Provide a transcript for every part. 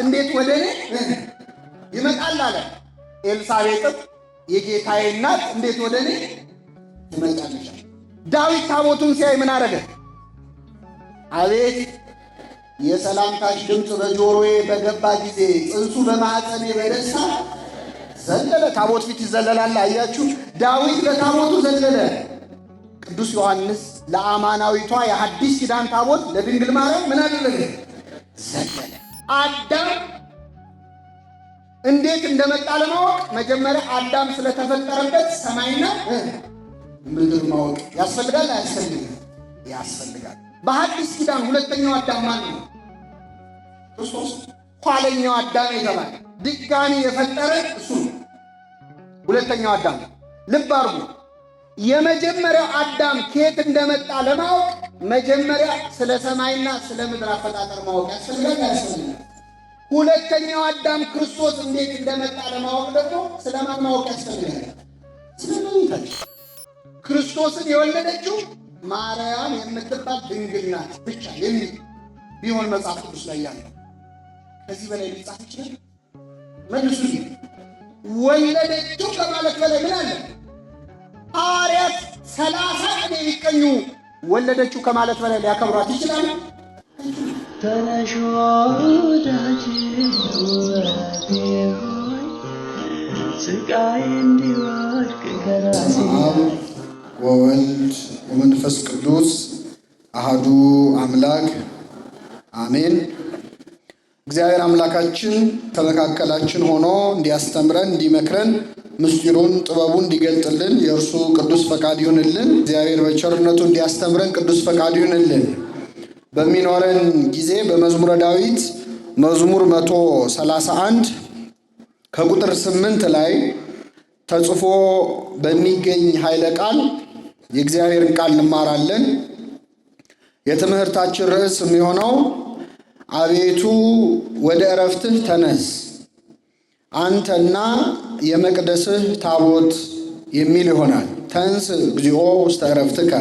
እንዴት ወደ እኔ ይመጣል አለ። ኤልሳቤጥም የጌታዬ እናት እንዴት ወደ እኔ ትመጣለች? ዳዊት ታቦቱን ሲያይ ምን አረገ? አቤት የሰላምታሽ ድምፅ በጆሮዬ በገባ ጊዜ ጽንሱ በማኅፀኔ በደስታ ዘለለ። ታቦት ፊት ይዘለላል። አያችሁ፣ ዳዊት ለታቦቱ ዘለለ። ቅዱስ ዮሐንስ ለአማናዊቷ የሐዲስ ኪዳን ታቦት ለድንግል ማርያም ምን አደረገ? ዘለለ። አዳም እንዴት እንደመጣ ለማወቅ መጀመሪያ አዳም ስለተፈጠረበት ሰማይና ምድር ማወቅ ያስፈልጋል። አያስፈልግም? ያስፈልጋል። በሐዲስ ኪዳን ሁለተኛው አዳም ማን ነው? ክርስቶስ። ኋለኛው አዳም የተባለ ድጋሚ የፈጠረ እሱ ነው። ሁለተኛው አዳም ልብ አድርጉ። የመጀመሪያው አዳም ከየት እንደመጣ ለማወቅ መጀመሪያ ስለ ሰማይና ስለ ምድር አፈጣጠር ማወቅ ያስፈልጋል። አያስፈልግም? ሁለተኛው አዳም ክርስቶስ እንዴት እንደመጣ ለማወቅ ደግሞ ስለማን ማወቅ ያስፈልጋል? ስለማንታች ክርስቶስን የወለደችው ማርያም የምትባል ድንግል ናት ብቻ የሚል ቢሆን መጽሐፍ ቅዱስ ላይ ያለው ከዚህ በላይ ሊጻፍ ይችላል? መልሱ። ወለደችው ከማለት በላይ ምን አለ? ሐዋርያት 30 ቀን የሚቀኙ ወለደችው ከማለት በላይ ሊያከብሯት ይችላሉ? ተነሽ ወዳጅ ውበቴ ሆይ ስቃይ እንዲወድቅ ከራሴ ወወልድ ወመንፈስ ቅዱስ አሃዱ አምላክ አሜን። እግዚአብሔር አምላካችን ከመካከላችን ሆኖ እንዲያስተምረን እንዲመክረን ምስጢሩን ጥበቡን እንዲገልጥልን የእርሱ ቅዱስ ፈቃድ ይሁንልን። እግዚአብሔር በቸርነቱ እንዲያስተምረን ቅዱስ ፈቃድ ይሁንልን። በሚኖረን ጊዜ በመዝሙረ ዳዊት መዝሙር 131 ከቁጥር 8 ላይ ተጽፎ በሚገኝ ኃይለ ቃል የእግዚአብሔርን ቃል እንማራለን። የትምህርታችን ርዕስ የሚሆነው አቤቱ ወደ ዕረፍትህ ተነስ አንተና የመቅደስህ ታቦት የሚል ይሆናል። ተንስ እግዚኦ ውስተ ዕረፍትከ፣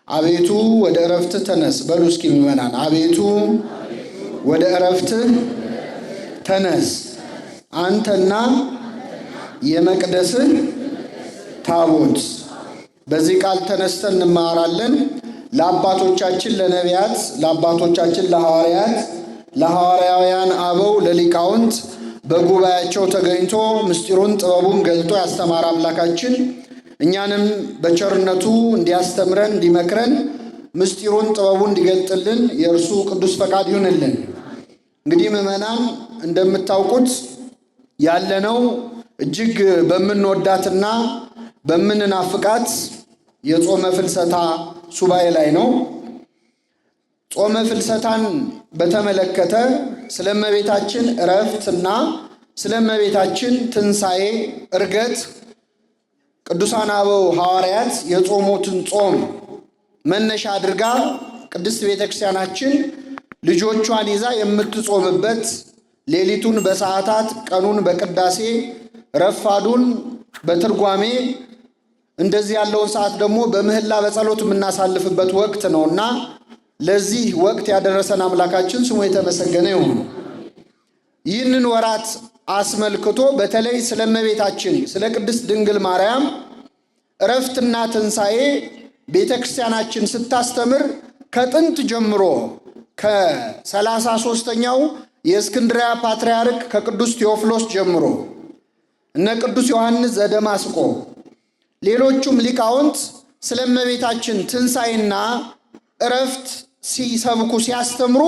አቤቱ ወደ ዕረፍትህ ተነስ በሉ እስኪ ምዕመናን። አቤቱ ወደ ዕረፍትህ ተነስ አንተና የመቅደስህ ታቦት። በዚህ ቃል ተነስተን እንማራለን። ለአባቶቻችን ለነቢያት፣ ለአባቶቻችን ለሐዋርያት፣ ለሐዋርያውያን አበው፣ ለሊቃውንት በጉባኤያቸው ተገኝቶ ምስጢሩን ጥበቡን ገልጦ ያስተማረ አምላካችን እኛንም በቸርነቱ እንዲያስተምረን እንዲመክረን ምስጢሩን ጥበቡን እንዲገልጥልን የእርሱ ቅዱስ ፈቃድ ይሁንልን። እንግዲህ ምዕመናን እንደምታውቁት ያለነው እጅግ በምንወዳትና በምንናፍቃት የጾመ ፍልሰታ ሱባኤ ላይ ነው። ጾመ ፍልሰታን በተመለከተ ስለ እመቤታችን ዕረፍትና ስለ እመቤታችን ትንሣኤ ዕርገት ቅዱሳን አበው ሐዋርያት የጾሙትን ጾም መነሻ አድርጋ ቅድስት ቤተ ክርስቲያናችን ልጆቿን ይዛ የምትጾምበት ሌሊቱን በሰዓታት ቀኑን በቅዳሴ ረፋዱን በትርጓሜ እንደዚህ ያለውን ሰዓት ደግሞ በምህላ በጸሎት የምናሳልፍበት ወቅት ነውና ለዚህ ወቅት ያደረሰን አምላካችን ስሙ የተመሰገነ ይሁን። ይህንን ወራት አስመልክቶ በተለይ ስለ እመቤታችን ስለ ቅድስት ድንግል ማርያም ዕረፍትና ትንሣኤ ቤተ ክርስቲያናችን ስታስተምር ከጥንት ጀምሮ ከ33ኛው የእስክንድርያ ፓትርያርክ ከቅዱስ ቴዎፍሎስ ጀምሮ እነ ቅዱስ ዮሐንስ ዘደማስቆ ሌሎቹም ሊቃውንት ስለ እመቤታችን ትንሣኤና ዕረፍት ሲሰብኩ ሲያስተምሩ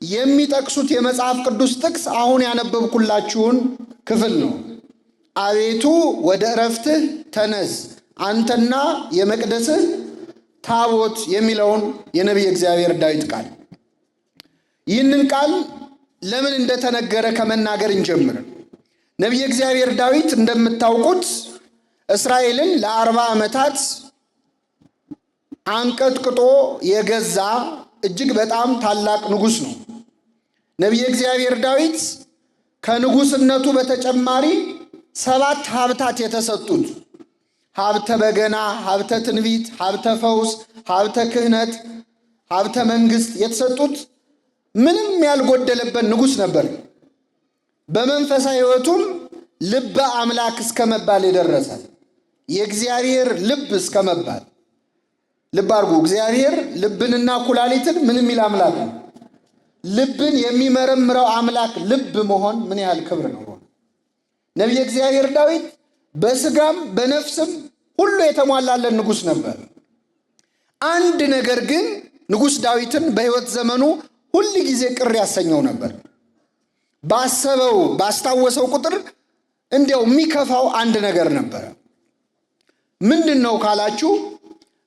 የሚጠቅሱት የመጽሐፍ ቅዱስ ጥቅስ አሁን ያነበብኩላችሁን ክፍል ነው። አቤቱ ወደ ዕረፍትህ ተነስ አንተና የመቅደስህ ታቦት የሚለውን የነቢየ እግዚአብሔር ዳዊት ቃል። ይህንን ቃል ለምን እንደተነገረ ከመናገር እንጀምር። ነቢየ እግዚአብሔር ዳዊት እንደምታውቁት እስራኤልን ለ40 ዓመታት አንቀጥቅጦ የገዛ እጅግ በጣም ታላቅ ንጉሥ ነው። ነቢየ እግዚአብሔር ዳዊት ከንጉሥነቱ በተጨማሪ 7 ሀብታት የተሰጡት ሀብተ በገና፣ ሀብተ ትንቢት፣ ሀብተ ፈውስ፣ ሀብተ ክህነት፣ ሀብተ መንግሥት የተሰጡት ምንም ያልጎደለበት ንጉሥ ነበር። በመንፈሳዊ ሕይወቱም ልበ አምላክ እስከመባል የደረሰ የእግዚአብሔር ልብ እስከመባል። ልብ አድርጉ። እግዚአብሔር ልብንና ኩላሊትን ምን የሚል አምላክ ነው? ልብን የሚመረምረው አምላክ ልብ መሆን ምን ያህል ክብር ነው! ነቢየ እግዚአብሔር ዳዊት በስጋም በነፍስም ሁሉ የተሟላለን ንጉሥ ነበር። አንድ ነገር ግን ንጉሥ ዳዊትን በሕይወት ዘመኑ ሁል ጊዜ ቅር ያሰኘው ነበር። ባስታወሰው ቁጥር እንዲያው የሚከፋው አንድ ነገር ነበረ። ምንድን ነው ካላችሁ፣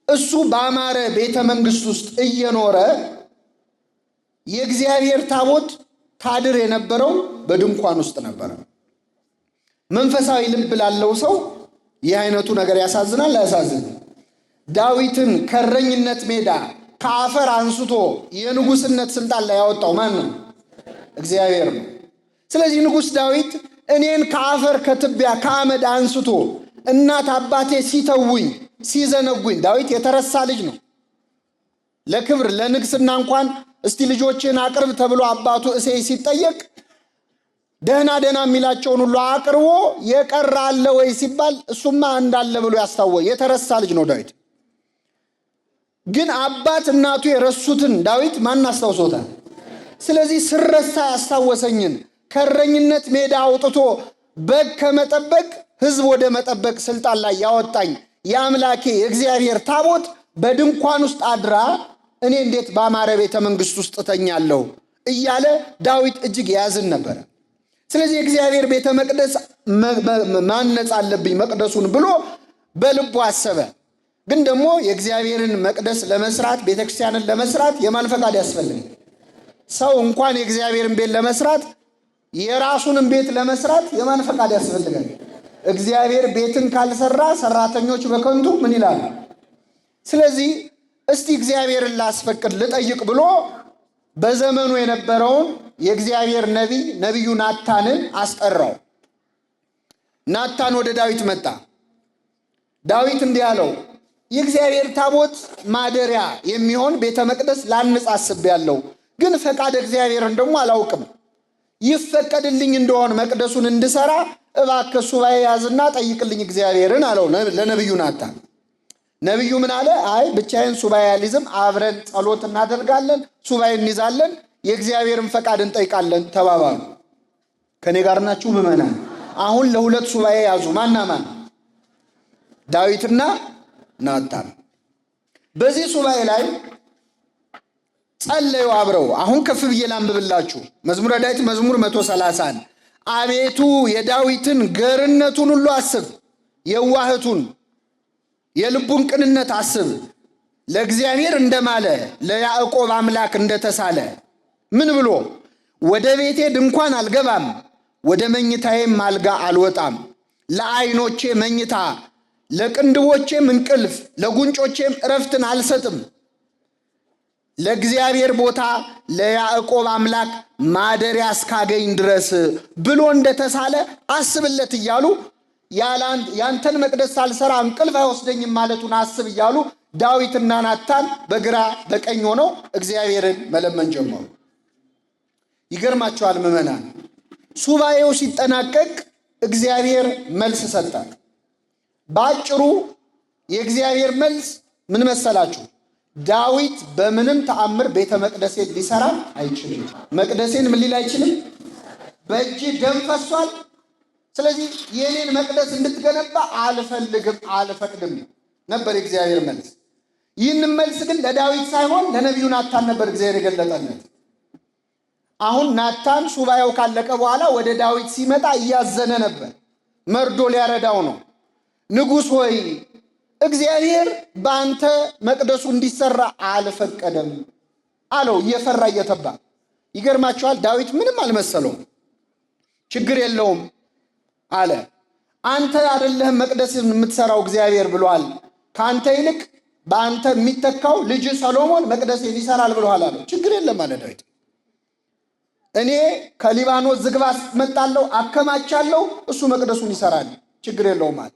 እሱ በአማረ ቤተ መንግሥት ውስጥ እየኖረ የእግዚአብሔር ታቦት ታድር የነበረው በድንኳን ውስጥ ነበረ። መንፈሳዊ ልብ ላለው ሰው ይህ አይነቱ ነገር ያሳዝናል? አያሳዝንም? ዳዊትን ከእረኝነት ሜዳ ከአፈር አንስቶ የንጉሥነት ስልጣን ላይ ያወጣው ማን ነው? እግዚአብሔር ነው። ስለዚህ ንጉሥ ዳዊት እኔን ከአፈር ከትቢያ ከአመድ አንስቶ እናት አባቴ ሲተውኝ ሲዘነጉኝ፣ ዳዊት የተረሳ ልጅ ነው። ለክብር ለንግስና እንኳን እስቲ ልጆችን አቅርብ ተብሎ አባቱ እሴይ ሲጠየቅ ደህና የሚላቸውን ሁሉ አቅርቦ የቀረ አለ ወይ ሲባል እሱማ እንዳለ ብሎ ያስታወየ የተረሳ ልጅ ነው ዳዊት። ግን አባት እናቱ የረሱትን ዳዊት ማን አስታውሶታል? ስለዚህ ስረሳ ያስታወሰኝን ከእረኝነት ሜዳ አውጥቶ በግ ከመጠበቅ ሕዝብ ወደ መጠበቅ ስልጣን ላይ ያወጣኝ የአምላኬ የእግዚአብሔር ታቦት በድንኳን ውስጥ አድራ እኔ እንዴት በአማረ ቤተ መንግሥት ውስጥ እተኛለሁ እያለ ዳዊት እጅግ ያዝን ነበረ። ስለዚህ የእግዚአብሔር ቤተ መቅደስ ማነጽ አለብኝ መቅደሱን ብሎ በልቡ አሰበ። ግን ደግሞ የእግዚአብሔርን መቅደስ ለመስራት ቤተክርስቲያንን ለመስራት የማን ፈቃድ ያስፈልጋል? ሰው እንኳን የእግዚአብሔርን ቤት ለመስራት የራሱንም ቤት ለመስራት የማን ፈቃድ ያስፈልጋል? እግዚአብሔር ቤትን ካልሰራ ሰራተኞች በከንቱ ምን ይላሉ? ስለዚህ እስቲ እግዚአብሔርን ላስፈቅድ ልጠይቅ ብሎ በዘመኑ የነበረውን የእግዚአብሔር ነቢዩ ናታንን አስጠራው። ናታን ወደ ዳዊት መጣ። ዳዊት እንዲህ አለው፣ የእግዚአብሔር ታቦት ማደሪያ የሚሆን ቤተ መቅደስ ላንጽ አስቤያለሁ፣ ግን ፈቃድ እግዚአብሔርን ደግሞ አላውቅም። ይፈቀድልኝ እንደሆን መቅደሱን እንድሰራ እባክህ ሱባኤ ያዝና ጠይቅልኝ እግዚአብሔርን አለው ለነቢዩ ናታን። ነቢዩ ምን አለ? አይ ብቻዬን ሱባኤ አልይዝም፣ አብረን ጸሎት እናደርጋለን፣ ሱባኤ እንይዛለን፣ የእግዚአብሔርን ፈቃድ እንጠይቃለን ተባባሉ። ከኔ ጋር ናችሁ ምዕመናን? አሁን ለሁለት ሱባኤ ያዙ። ማና ማን? ዳዊትና ናታን። በዚህ ሱባኤ ላይ ጸለዩ አብረው። አሁን ከፍ ብዬ ላንብብላችሁ። መዝሙረ ዳዊት መዝሙር 130 አቤቱ የዳዊትን ገርነቱን ሁሉ አስብ፣ የዋህቱን የልቡን ቅንነት አስብ። ለእግዚአብሔር እንደማለ ለያዕቆብ አምላክ እንደተሳለ ምን ብሎ ወደ ቤቴ ድንኳን አልገባም፣ ወደ መኝታዬም አልጋ አልወጣም። ለዓይኖቼ መኝታ ለቅንድቦቼም እንቅልፍ ለጉንጮቼም እረፍትን አልሰጥም። ለእግዚአብሔር ቦታ ለያዕቆብ አምላክ ማደሪያ እስካገኝ ድረስ ብሎ እንደተሳለ አስብለት እያሉ ያንተን መቅደስ ሳልሰራ እንቅልፍ አይወስደኝም ማለቱን አስብ እያሉ ዳዊትና ናታን በግራ በቀኝ ሆነው እግዚአብሔርን መለመን ጀመሩ። ይገርማቸዋል ምዕመናን። ሱባኤው ሲጠናቀቅ እግዚአብሔር መልስ ሰጠ። በአጭሩ የእግዚአብሔር መልስ ምን መሰላችሁ? ዳዊት በምንም ተአምር ቤተ መቅደሴን ሊሰራ አይችልም። መቅደሴን ምን ሊል አይችልም? በእጅ ደም ፈሷል። ስለዚህ የኔን መቅደስ እንድትገነባ አልፈልግም፣ አልፈቅድም ነበር የእግዚአብሔር መልስ። ይህንን መልስ ግን ለዳዊት ሳይሆን ለነቢዩ ናታን ነበር እግዚአብሔር የገለጠለት። አሁን ናታን ሱባኤው ካለቀ በኋላ ወደ ዳዊት ሲመጣ እያዘነ ነበር። መርዶ ሊያረዳው ነው። ንጉሥ ሆይ እግዚአብሔር በአንተ መቅደሱ እንዲሰራ አልፈቀደም አለው፣ እየፈራ እየተባ። ይገርማችኋል፣ ዳዊት ምንም አልመሰለውም። ችግር የለውም አለ። አንተ አይደለህም መቅደስን የምትሰራው እግዚአብሔር ብሏል። ከአንተ ይልቅ በአንተ የሚተካው ልጅ ሰሎሞን መቅደስን ይሰራል ብሏል አለው። ችግር የለም አለ ዳዊት። እኔ ከሊባኖስ ዝግባ መጣለሁ አከማቻለሁ፣ እሱ መቅደሱን ይሰራል፣ ችግር የለውም አለ።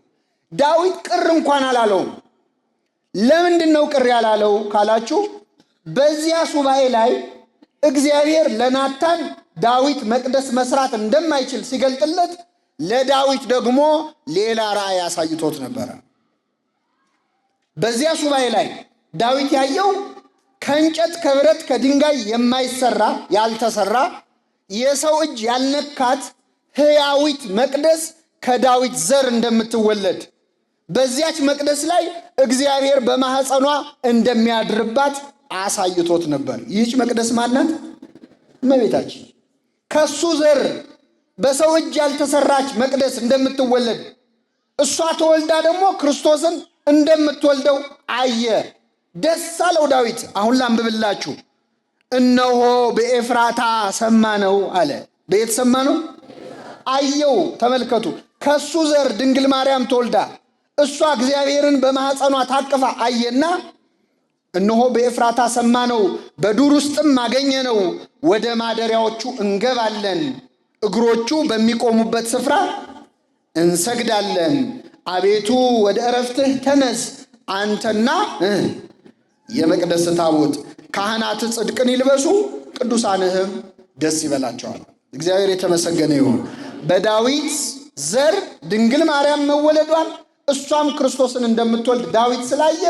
ዳዊት ቅር እንኳን አላለውም። ለምንድን ነው ቅር ያላለው ካላችሁ፣ በዚያ ሱባኤ ላይ እግዚአብሔር ለናታን ዳዊት መቅደስ መስራት እንደማይችል ሲገልጥለት ለዳዊት ደግሞ ሌላ ራእይ አሳይቶት ነበረ። በዚያ ሱባኤ ላይ ዳዊት ያየው ከእንጨት ከብረት ከድንጋይ የማይሰራ ያልተሰራ የሰው እጅ ያልነካት ሕያዊት መቅደስ ከዳዊት ዘር እንደምትወለድ በዚያች መቅደስ ላይ እግዚአብሔር በማኅፀኗ እንደሚያድርባት አሳይቶት ነበር። ይህች መቅደስ ማናት? እመቤታችን። ከሱ ዘር በሰው እጅ ያልተሰራች መቅደስ እንደምትወለድ እሷ ተወልዳ ደግሞ ክርስቶስን እንደምትወልደው አየ። ደስ አለው ዳዊት። አሁን ላንብብላችሁ። እነሆ በኤፍራታ ሰማነው አለ። በየት ሰማነው? አየው። ተመልከቱ። ከሱ ዘር ድንግል ማርያም ተወልዳ እሷ እግዚአብሔርን በማኅፀኗ ታቅፋ አየና እነሆ በኤፍራታ ሰማነው፣ በዱር ውስጥም አገኘነው፣ ወደ ማደሪያዎቹ እንገባለን፣ እግሮቹ በሚቆሙበት ስፍራ እንሰግዳለን። አቤቱ ወደ ዕረፍትህ ተነስ፣ አንተና የመቅደስ ታቦት፣ ካህናት ጽድቅን ይልበሱ፣ ቅዱሳንህም ደስ ይበላቸዋል። እግዚአብሔር የተመሰገነ ይሁን። በዳዊት ዘር ድንግል ማርያም መወለዷን እሷም ክርስቶስን እንደምትወልድ ዳዊት ስላየ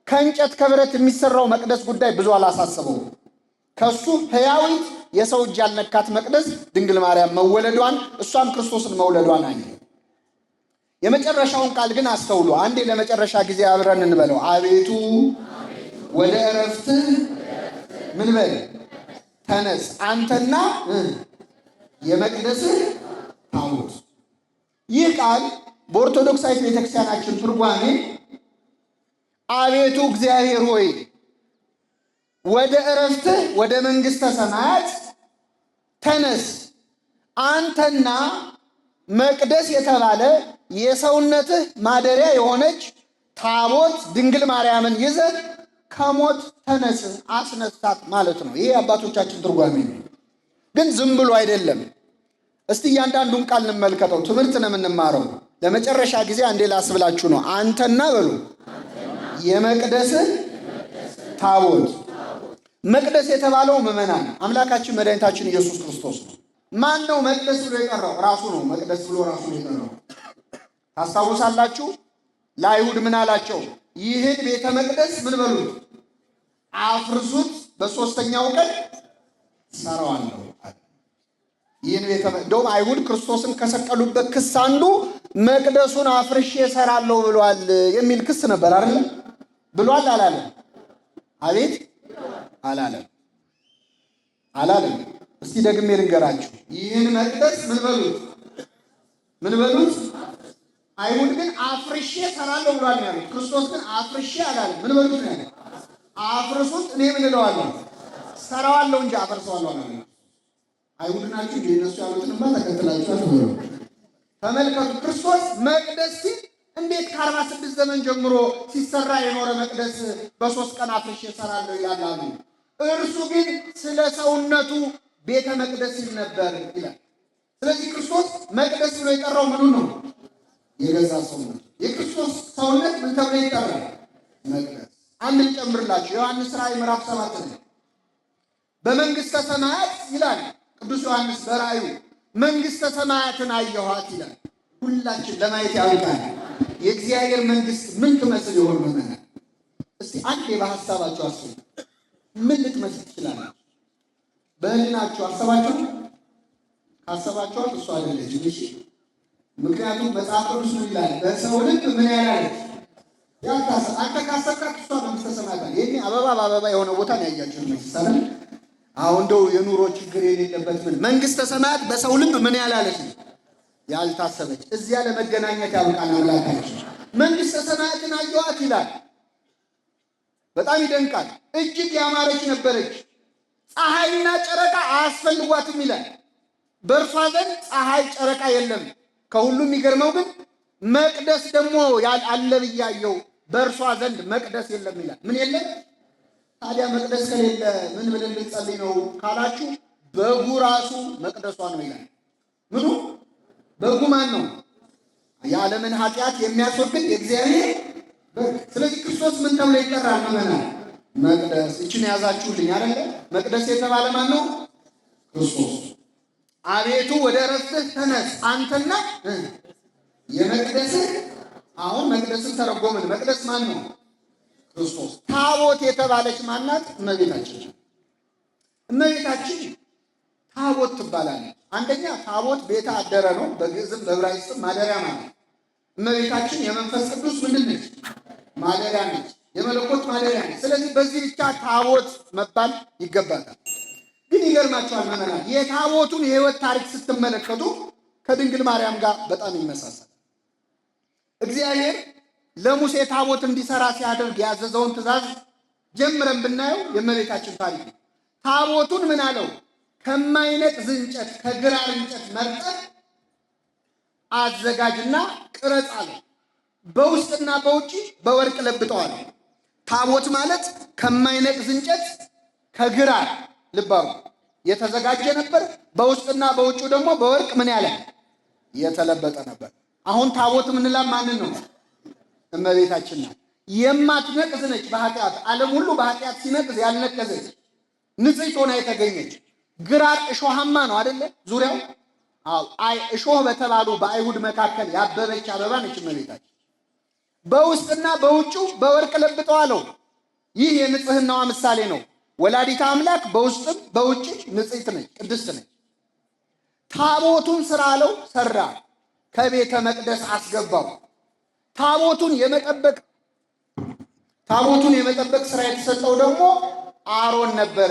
ከእንጨት ከብረት የሚሰራው መቅደስ ጉዳይ ብዙ አላሳሰበው። ከሱ ሕያዊት የሰው እጅ ያልነካት መቅደስ ድንግል ማርያም መወለዷን እሷም ክርስቶስን መውለዷን አየ። የመጨረሻውን ቃል ግን አስተውሉ። አንዴ ለመጨረሻ ጊዜ አብረን እንበለው። አቤቱ ወደ ዕረፍትህ ምን በል ተነስ፣ አንተና የመቅደስህ ታቦት። ይህ ቃል በኦርቶዶክሳዊት ቤተክርስቲያናችን ትርጓሜ አቤቱ እግዚአብሔር ሆይ ወደ ዕረፍትህ ወደ መንግሥተ ሰማያት ተነስ፣ አንተና መቅደስ የተባለ የሰውነትህ ማደሪያ የሆነች ታቦት ድንግል ማርያምን ይዘህ ከሞት ተነስ፣ አስነሳት ማለት ነው። ይሄ አባቶቻችን ትርጓሜ ነው። ግን ዝም ብሎ አይደለም። እስቲ እያንዳንዱን ቃል እንመልከተው። ትምህርት ነው የምንማረው። ለመጨረሻ ጊዜ አንዴ ላስብላችሁ ነው። አንተና በሉ የመቅደስህ ታቦት። መቅደስ የተባለው ምዕመናን አምላካችን መድኃኒታችን ኢየሱስ ክርስቶስ ነው። ማን ነው መቅደስ ብሎ የጠራው? ራሱ ነው መቅደስ ብሎ ራሱ የጠራው። ታስታውሳላችሁ? ለአይሁድ ምን አላቸው? ይህን ቤተ መቅደስ ምን በሉት? አፍርሱት፣ በሦስተኛው ቀን ሰራዋለሁ። ይህን ቤተ እንደውም አይሁድ ክርስቶስን ከሰቀሉበት ክስ አንዱ መቅደሱን አፍርሼ እሰራለሁ ብሏል የሚል ክስ ነበር አይደል? ብሏል አላለም? አቤት አላለም? አላለም? እስቲ ደግሜ ልንገራችሁ። ይህን መቅደስ ምን በሉት? ምን በሉት? አይሁድ ግን አፍርሼ እሰራለሁ ብሏል ያሉት። ክርስቶስ ግን አፍርሼ አላለም። ምን በሉት ነው ያለው? አፍርሱት፣ እኔ ምን እለዋለሁ? ሰራዋለሁ እንጂ አፈርሰዋለሁ አላለም። አይሁድ ናችሁ እንግዲህ እነሱ ያሉትንማ ተከትላችሁ አትበሉ። ተመልከቱ። ክርስቶስ መቅደስ ሲል እንዴት ከ46 ዘመን ጀምሮ ሲሰራ የኖረ መቅደስ በ3 ቀን አፍርሼ እሰራለሁ ይላል አሉ። እርሱ ግን ስለ ሰውነቱ ቤተ መቅደስ ሲል ነበር ይላል። ስለዚህ ክርስቶስ መቅደስ ብሎ የጠራው ምኑን ነው? የገዛ ሰውነቱ። የክርስቶስ ሰውነት ምን ተብሎ ይጠራል? መቅደስ። አንድ ልጨምርላችሁ። ዮሐንስ ራእይ ምዕራፍ 7 ነው። በመንግሥተ ሰማያት ይላል ቅዱስ ዮሐንስ በራእዩ መንግሥተ ሰማያትን አየኋት ይላል። ሁላችን ለማየት ያውቃል። የእግዚአብሔር መንግሥት ምን ትመስል ይሆን? መመናል እስቲ አንዴ በሐሳባችሁ አስቡ። ምን ልትመስል ትችላለች? በህሊናችሁ አሰባችሁ? ካሰባችኋት እሱ አይደለችም። እሺ፣ ምክንያቱም መጽሐፍ ቅዱስ ምን ይላል? በሰው ልብ ምን ያላለች ያታሰ አንተ ካሰብካት እሷ መንግሥተ ሰማያት አለ። ይሄ አበባ በአበባ የሆነ ቦታ ነው ያያችሁት መሰለኝ። አሁን እንደው የኑሮ ችግር የሌለበት ምን መንግሥተ ሰማያት በሰው ልብ ምን ያላለች ያልታሰበች። እዚያ ለመገናኘት ያውቃል አምላካችን። መንግሥተ ሰማያትን አየኋት ይላል። በጣም ይደንቃል። እጅግ ያማረች ነበረች፣ ፀሐይና ጨረቃ አያስፈልጓትም ይላል። በእርሷ ዘንድ ፀሐይ ጨረቃ የለም። ከሁሉም የሚገርመው ግን መቅደስ ደግሞ አለ ብያየው፣ በእርሷ ዘንድ መቅደስ የለም ይላል። ምን የለም? ታዲያ መቅደስ ከሌለ ምን ብለን ልንጸልይ ነው ካላችሁ፣ በጉ ራሱ መቅደሷ ነው ይላል። ምኑ? በጉ ማን ነው? የዓለምን ኃጢአት የሚያስወግድ የእግዚአብሔር በግ። ስለዚህ ክርስቶስ ምን ተብሎ ይጠራል? መመናል መቅደስ። እችን ያዛችሁልኝ አይደለ? መቅደስ የተባለ ማን ነው? ክርስቶስ። አቤቱ ወደ ዕረፍትህ ተነስ አንተና የመቅደስህ። አሁን መቅደስን ተረጎምን። መቅደስ ማን ነው? ክርስቶስ። ታቦት የተባለች ማናት? እመቤታችን። እመቤታችን ታቦት ትባላለች። አንደኛ ታቦት ቤተ አደረ ነው። በግዕዝም በዕብራይስጥም ማደሪያ ማለት። እመቤታችን የመንፈስ ቅዱስ ምንድን ነች? ማደሪያ ነች። የመለኮት ማደሪያ ነች። ስለዚህ በዚህ ብቻ ታቦት መባል ይገባታል። ግን ይገርማቸዋል ምዕመናን፣ የታቦቱን የሕይወት ታሪክ ስትመለከቱ ከድንግል ማርያም ጋር በጣም ይመሳሰል። እግዚአብሔር ለሙሴ ታቦት እንዲሰራ ሲያደርግ ያዘዘውን ትእዛዝ ጀምረን ብናየው የእመቤታችን ታሪክ ነው። ታቦቱን ምን አለው? ከማይነቅዝ እንጨት ከግራር እንጨት መርጠህ አዘጋጅና ቅረጽ አለው። በውስጥና በውጪ በወርቅ ለብጠዋል። ታቦት ማለት ከማይነቅዝ እንጨት ከግራር ልባሩ የተዘጋጀ ነበር። በውስጥና በውጪ ደግሞ በወርቅ ምን ያለ የተለበጠ ነበር። አሁን ታቦት ምንላ ማንን ነው? እመቤታችን ናት። የማትነቅዝ ነች። በኃጢአት ዓለም ሁሉ በኃጢአት ሲነቅዝ ያልነቀዘች ንጽሕት ሆና የተገኘች። ግራር እሾሃማ ነው አይደለ? ዙሪያው እሾህ በተባሉ በአይሁድ መካከል ያበበች አበባ ነች እመቤታችን። በውስጥና በውጭው በወርቅ ለብጠዋለው። ይህ የንጽህናዋ ምሳሌ ነው። ወላዲተ አምላክ በውስጥም በውጭ ንጽሕት ነች፣ ቅድስት ነች። ታቦቱን ስራ አለው፣ ሰራ። ከቤተ መቅደስ አስገባው። ታቦቱን የመጠበቅ ስራ የተሰጠው ደግሞ አሮን ነበረ።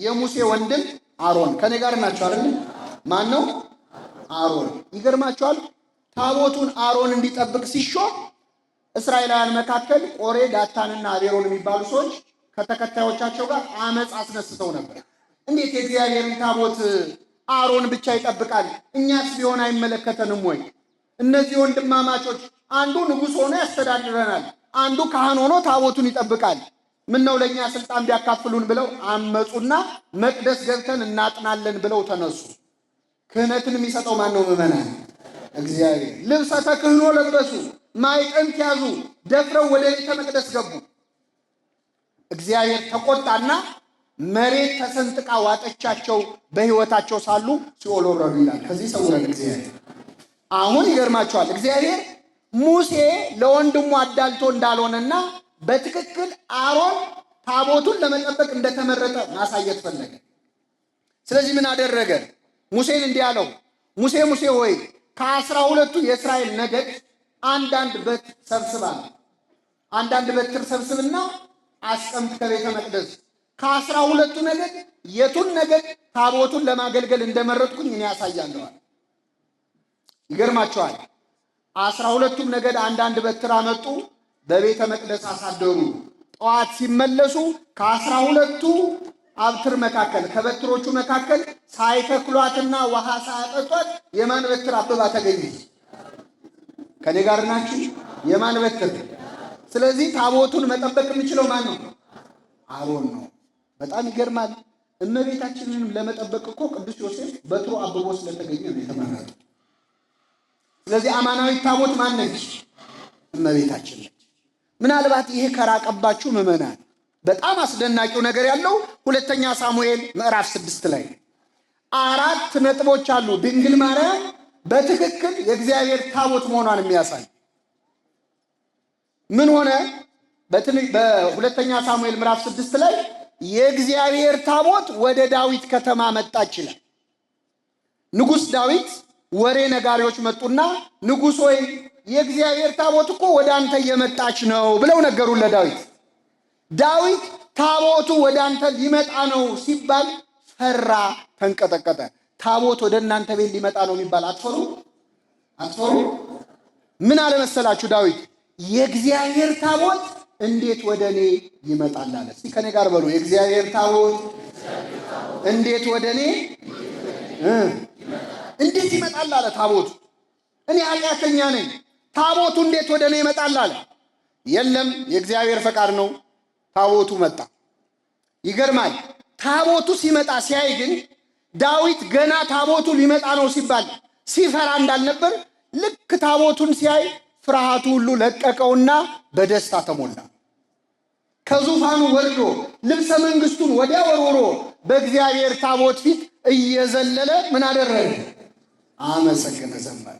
የሙሴ ወንድም አሮን። ከኔ ጋር ናቸው አይደል? ማን ነው? አሮን። ይገርማቸዋል። ታቦቱን አሮን እንዲጠብቅ ሲሾም እስራኤላውያን መካከል ቆሬ፣ ዳታንና አቤሮን የሚባሉ ሰዎች ከተከታዮቻቸው ጋር አመፅ አስነስተው ነበር። እንዴት የእግዚአብሔርን ታቦት አሮን ብቻ ይጠብቃል? እኛስ ቢሆን አይመለከተንም ወይ? እነዚህ ወንድማማቾች አንዱ ንጉሥ ሆኖ ያስተዳድረናል፣ አንዱ ካህን ሆኖ ታቦቱን ይጠብቃል። ምን ነው ለኛ ስልጣን ቢያካፍሉን ብለው አመፁና መቅደስ ገብተን እናጥናለን ብለው ተነሱ። ክህነትን የሚሰጠው ማን ነው? ምዕመናን፣ እግዚአብሔር። ልብሰ ተክህኖ ለበሱ፣ ማዕጠንት ያዙ፣ ደፍረው ወደ ቤተ መቅደስ ገቡ። እግዚአብሔር ተቆጣና መሬት ተሰንጥቃ ዋጠቻቸው። በሕይወታቸው ሳሉ ሲኦል ወረዱ ይላል። ከዚህ ሰውረን እግዚአብሔር። አሁን ይገርማቸዋል። እግዚአብሔር ሙሴ ለወንድሙ አዳልቶ እንዳልሆነና በትክክል አሮን ታቦቱን ለመጠበቅ እንደተመረጠ ማሳየት ፈለገ። ስለዚህ ምን አደረገ? ሙሴን እንዲህ አለው፣ ሙሴ ሙሴ ሆይ ከ12ቱ የእስራኤል ነገድ አንዳንድ በትር ሰብስብና አስቀምጥ ከቤተ መቅደስ። ከ12ቱ ነገድ የቱን ነገድ ታቦቱን ለማገልገል እንደመረጥኩኝ እኔ ያሳያለዋል። ይገርማቸዋል። 12ቱም ነገድ አንዳንድ በትር አመጡ፣ በቤተ መቅደስ አሳደሩ። ጠዋት ሲመለሱ ከ12ቱ አብትር መካከል ከበትሮቹ መካከል ሳይተክሏትና ውሃ ሳያጠጧት የማን በትር አበባ ተገኘች? ከኔ ጋር ናችሁ? የማን በትር? ስለዚህ ታቦቱን መጠበቅ የሚችለው ማን ነው? አሮን ነው። በጣም ይገርማል። እመቤታችንንም ለመጠበቅ እኮ ቅዱስ ዮሴፍ በትሩ አብቦ ስለተገኘ ነው የተመረጠው። ስለዚህ አማናዊ ታቦት ማን ነች? እመቤታችን ነች። ምናልባት ይሄ ከራቀባችሁ ምዕመናን በጣም አስደናቂው ነገር ያለው ሁለተኛ ሳሙኤል ምዕራፍ 6 ላይ 4 ነጥቦች አሉ። ድንግል ማርያም በትክክል የእግዚአብሔር ታቦት መሆኗን የሚያሳይ ምን ሆነ? በሁለተኛ ሳሙኤል ምዕራፍ 6 ላይ የእግዚአብሔር ታቦት ወደ ዳዊት ከተማ መጣች ይላል። ንጉሥ ዳዊት ወሬ ነጋሪዎች መጡና ንጉሥ ሆይ የእግዚአብሔር ታቦት እኮ ወደ አንተ እየመጣች ነው ብለው ነገሩን ለዳዊት። ዳዊት ታቦቱ ወደ አንተ ሊመጣ ነው ሲባል ፈራ፣ ተንቀጠቀጠ። ታቦት ወደ እናንተ ቤት ሊመጣ ነው የሚባል አትፈሩ? ምን አለመሰላችሁ ዳዊት? የእግዚአብሔር ታቦት እንዴት ወደ እኔ ይመጣል አለ። እስቲ ከኔ ጋር በሉ፣ የእግዚአብሔር ታቦት እንዴት ወደ እኔ እንዴት ይመጣል አለ። ታቦቱ እኔ ኃጢአተኛ ነኝ፣ ታቦቱ እንዴት ወደ እኔ ይመጣል አለ። የለም የእግዚአብሔር ፈቃድ ነው፣ ታቦቱ መጣ። ይገርማል። ታቦቱ ሲመጣ ሲያይ ግን ዳዊት ገና ታቦቱ ሊመጣ ነው ሲባል ሲፈራ እንዳልነበር ልክ ታቦቱን ሲያይ ፍርሃቱ ሁሉ ለቀቀውና በደስታ ተሞላ። ከዙፋኑ ወርዶ ልብሰ መንግስቱን ወዲያ ወርውሮ በእግዚአብሔር ታቦት ፊት እየዘለለ ምን አደረገ? አመሰገነ፣ ዘመረ።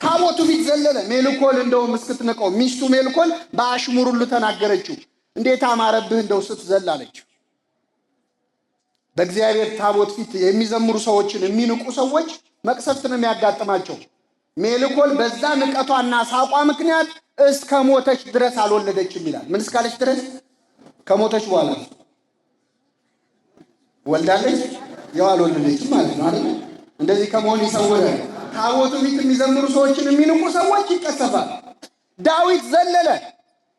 ታቦቱ ፊት ዘለለ። ሜልኮል እንደውም እስክትነቀው ሚስቱ ሜልኮል በአሽሙር ሁሉ ተናገረችው። እንዴት አማረብህ እንደው ስትዘል አለችው። በእግዚአብሔር ታቦት ፊት የሚዘምሩ ሰዎችን የሚንቁ ሰዎች መቅሰፍት ነው የሚያጋጥማቸው። ሜልኮል በዛ ንቀቷና ሳቋ ምክንያት እስከ ሞተች ድረስ አልወለደችም ይላል። ምን እስካለች ድረስ? ከሞተች በኋላ ወልዳለች፣ ያው አልወለደችም ማለት ነው አይደል? እንደዚህ ከመሆን ይሰውራል። ታቦቱ ፊት የሚዘምሩ ሰዎችን የሚንቁ ሰዎች ይቀሰፋል። ዳዊት ዘለለ።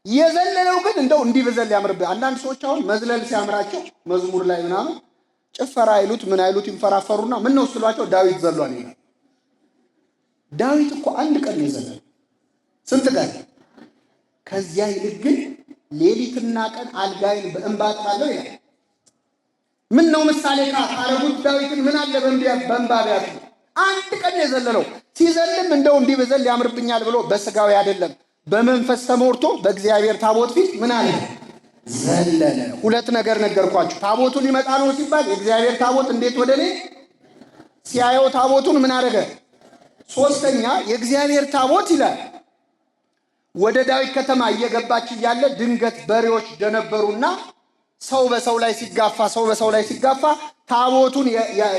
የዘለለው ግን እንደው እንዲህ በዘል ያምርብህ። አንዳንድ ሰዎች አሁን መዝለል ሲያምራቸው መዝሙር ላይ ምናምን ጭፈራ አይሉት ምን አይሉት ይንፈራፈሩና ምን ነው ስሏቸው ዳዊት ዘሏል ይላል። ዳዊት እኮ አንድ ቀን የዘለለ ስንት ቀን? ከዚያ ይልቅ ግን ሌሊትና ቀን አልጋይን በእንባ አጥባለሁ ይላል። ምን ነው ምሳሌ ካረጉት ዳዊትን ምን አለ በእንባ ቢያጡ። አንድ ቀን የዘለለው ሲዘልም እንደው እንዲህ በዘል ያምርብኛል ብሎ በስጋዊ አይደለም በመንፈስ ተሞርቶ በእግዚአብሔር ታቦት ፊት ምን አለ? ዘለለ። ሁለት ነገር ነገርኳችሁ። ታቦቱ ሊመጣ ነው ሲባል የእግዚአብሔር ታቦት እንዴት ወደ እኔ ሲያየው ታቦቱን ምን አደረገ? ሶስተኛ የእግዚአብሔር ታቦት ይላል ወደ ዳዊት ከተማ እየገባች እያለ ድንገት በሬዎች ደነበሩና ሰው በሰው ላይ ሲጋፋ ታቦቱን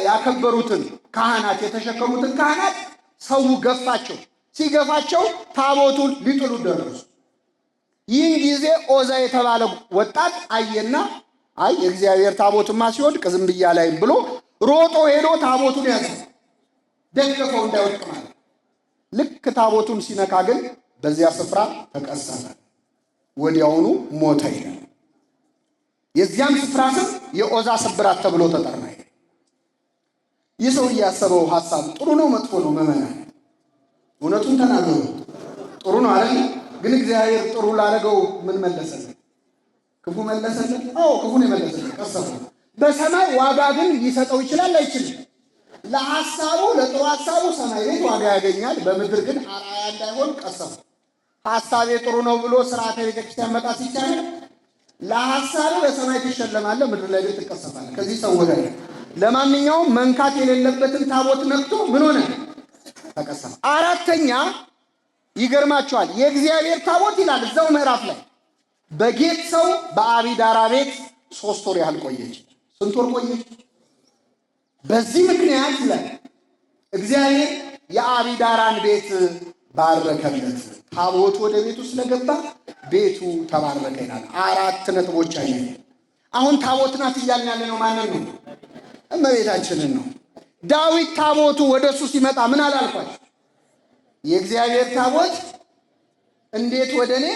ያከበሩትን ካህናት የተሸከሙትን ካህናት ሰው ገፋቸው። ሲገፋቸው ታቦቱን ሊጥሉ ደረሱ። ይህን ጊዜ ኦዛ የተባለ ወጣት አየና አይ የእግዚአብሔር ታቦትማ ሲወድቅ ዝም ብያ ላይም ብሎ ሮጦ ሄዶ ታቦቱን ያዘ። ደገፈው እንዳይወድቅ ማለት። ልክ ታቦቱን ሲነካ ግን በዚያ ስፍራ ተቀሰፈ፣ ወዲያውኑ ሞተ ይላል። የዚያም ስፍራ ስም የኦዛ ስብራት ተብሎ ተጠራ። ይህ ሰው ያሰበው ሐሳብ ጥሩ ነው መጥፎ ነው? መመና እውነቱን ተናገሩ። ጥሩ ነው አይደል? ግን እግዚአብሔር ጥሩ ላደረገው ምን መለሰለት? ክፉ መለሰለት? አዎ ክፉ ነው የመለሰለት። ቀሰፈ። በሰማይ ዋጋ ግን ሊሰጠው ይችላል አይችልም? ለሐሳቡ ለጥሩ ሐሳቡ ሰማይ ቤት ዋጋ ያገኛል። በምድር ግን አራያ እንዳይሆን ቀሰፈ። ሐሳቤ ጥሩ ነው ብሎ ስርዓተ ቤተክርስቲያን መጣ ሲቻል ለሐሳቡ በሰማይ ትሸለማለህ፣ ምድር ላይ ግን ትቀሰፋለህ። ከዚህ ሰው ወደ ለማንኛውም መንካት የሌለበትን ታቦት ነክቶ ምን ሆነ? ተቀሰፈ። አራተኛ ይገርማቸዋል። የእግዚአብሔር ታቦት ይላል እዛው ምዕራፍ ላይ በጌት ሰው በአቢዳራ ቤት 3 ወር ያህል ቆየች። ስንት ወር ቆየች? በዚህ ምክንያት ላይ እግዚአብሔር የአቢዳራን ቤት ባረከለት። ታቦት ወደ ቤቱ ስለገባ ቤቱ ተባረከ ይላል። 4 ነጥቦች አየ። አሁን ታቦት ናት እያልን ያለ ነው ማንን ነው? እመቤታችንን ነው። ዳዊት ታቦቱ ወደሱ ሲመጣ ምን አላልኳችሁ? የእግዚአብሔር ታቦት እንዴት ወደ እኔ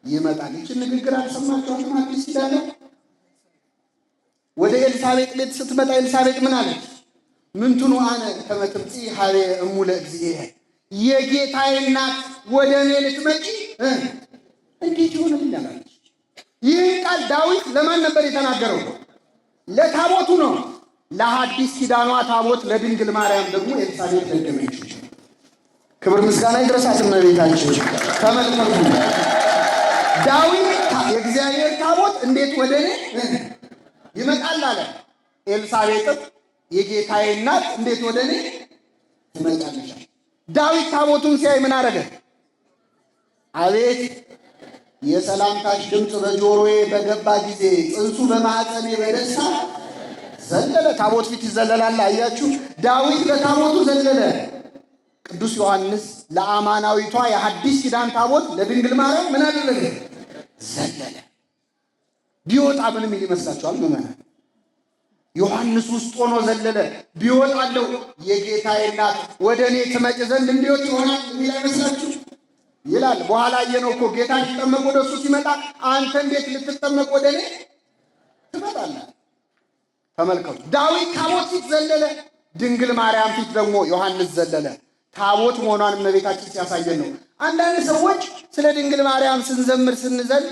ይመጣል? ይህችን ንግግር አልሰማችኋትም? አዲስ ኪዳን ወደ ኤልሳቤጥ ቤት ስትመጣ ኤልሳቤጥ ምን አለች? ምንቱኑ አነ ከመ ትምጽእ ሀቤ እሙ ለእግዚአብሔር፣ የጌታዬ እናት ወደ እኔ ልትመጪ እንዴት ይሆንልኛል አለች። ይህን ቃል ዳዊት ለማን ነበር የተናገረው? ለታቦቱ ነው። ለሐዲስ ኪዳኗ ታቦት ለድንግል ማርያም ደግሞ ኤልሳቤጥ ደገመችው። ክብር ምስጋና ይድረሳት እመቤታችን። ተመልከቱ፣ ዳዊት የእግዚአብሔር ታቦት እንዴት ወደ እኔ ይመጣል አለ። ኤልሳቤጥም የጌታዬ እናት እንዴት ወደ እኔ ትመጣለች። ዳዊት ታቦቱን ሲያይ ምን አደረገ? አቤት የሰላምታሽ ድምፅ በጆሮዬ በገባ ጊዜ ጽንሱ በማኅፀኔ በደስታ ዘለለ። ታቦት ፊት ይዘለላል። አያችሁ፣ ዳዊት ለታቦቱ ዘለለ። ቅዱስ ዮሐንስ ለአማናዊቷ የሐዲስ ኪዳን ታቦት ለድንግል ማርያም ምን አደረገ? ዘለለ። ቢወጣ ምን የሚል ይመስላችኋል? ምዕመናን ዮሐንስ ውስጥ ሆኖ ዘለለ። ቢወጣለው የጌታዬ እናት ወደ እኔ ትመጭ ዘንድ እንዲወጥ ይሆናል የሚል አይመስላችሁ? ይላል። በኋላ አየነው እኮ ጌታ ሊጠመቅ ወደ እሱ ሲመጣ አንተ እንዴት ልትጠመቅ ወደ እኔ ትመጣለህ? ተመልከቱ፣ ዳዊት ታቦት ፊት ዘለለ። ድንግል ማርያም ፊት ደግሞ ዮሐንስ ዘለለ። ታቦት መሆኗን እመቤታችን ሲያሳየን ነው። አንዳንድ ሰዎች ስለ ድንግል ማርያም ስንዘምር ስንዘል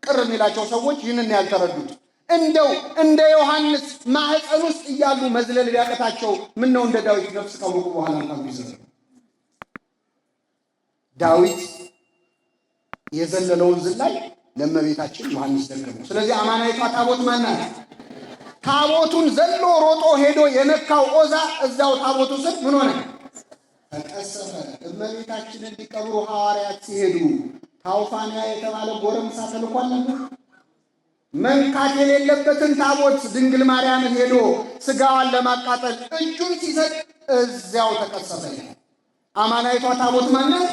ቅር የሚላቸው ሰዎች ይህንን ያልተረዱት፣ እንደው እንደ ዮሐንስ ማህፀን ውስጥ እያሉ መዝለል ቢያቀታቸው ምን ነው እንደ ዳዊት ነፍስ ካወቁ በኋላ እንኳን ቢዘሉ። ዳዊት የዘለለውን ዝላይ ለእመቤታችን ዮሐንስ ደገመው። ስለዚህ አማናዊቷ ታቦት ማናት? ታቦቱን ዘሎ ሮጦ ሄዶ የነካው ዖዛ እዛው ታቦቱ ስር ምን ሆነ? ተቀሰፈ። እመቤታችንን ሊቀብሩ ሐዋርያት ሲሄዱ ታውፋንያ የተባለ ጎረምሳ ተልኳል ነበር። መንካት የሌለበትን ታቦት ድንግል ማርያምን ሄዶ ስጋዋን ለማቃጠል እጁን ሲሰጥ እዚያው ተቀሰፈ። አማናዊቷ ታቦት ማናት?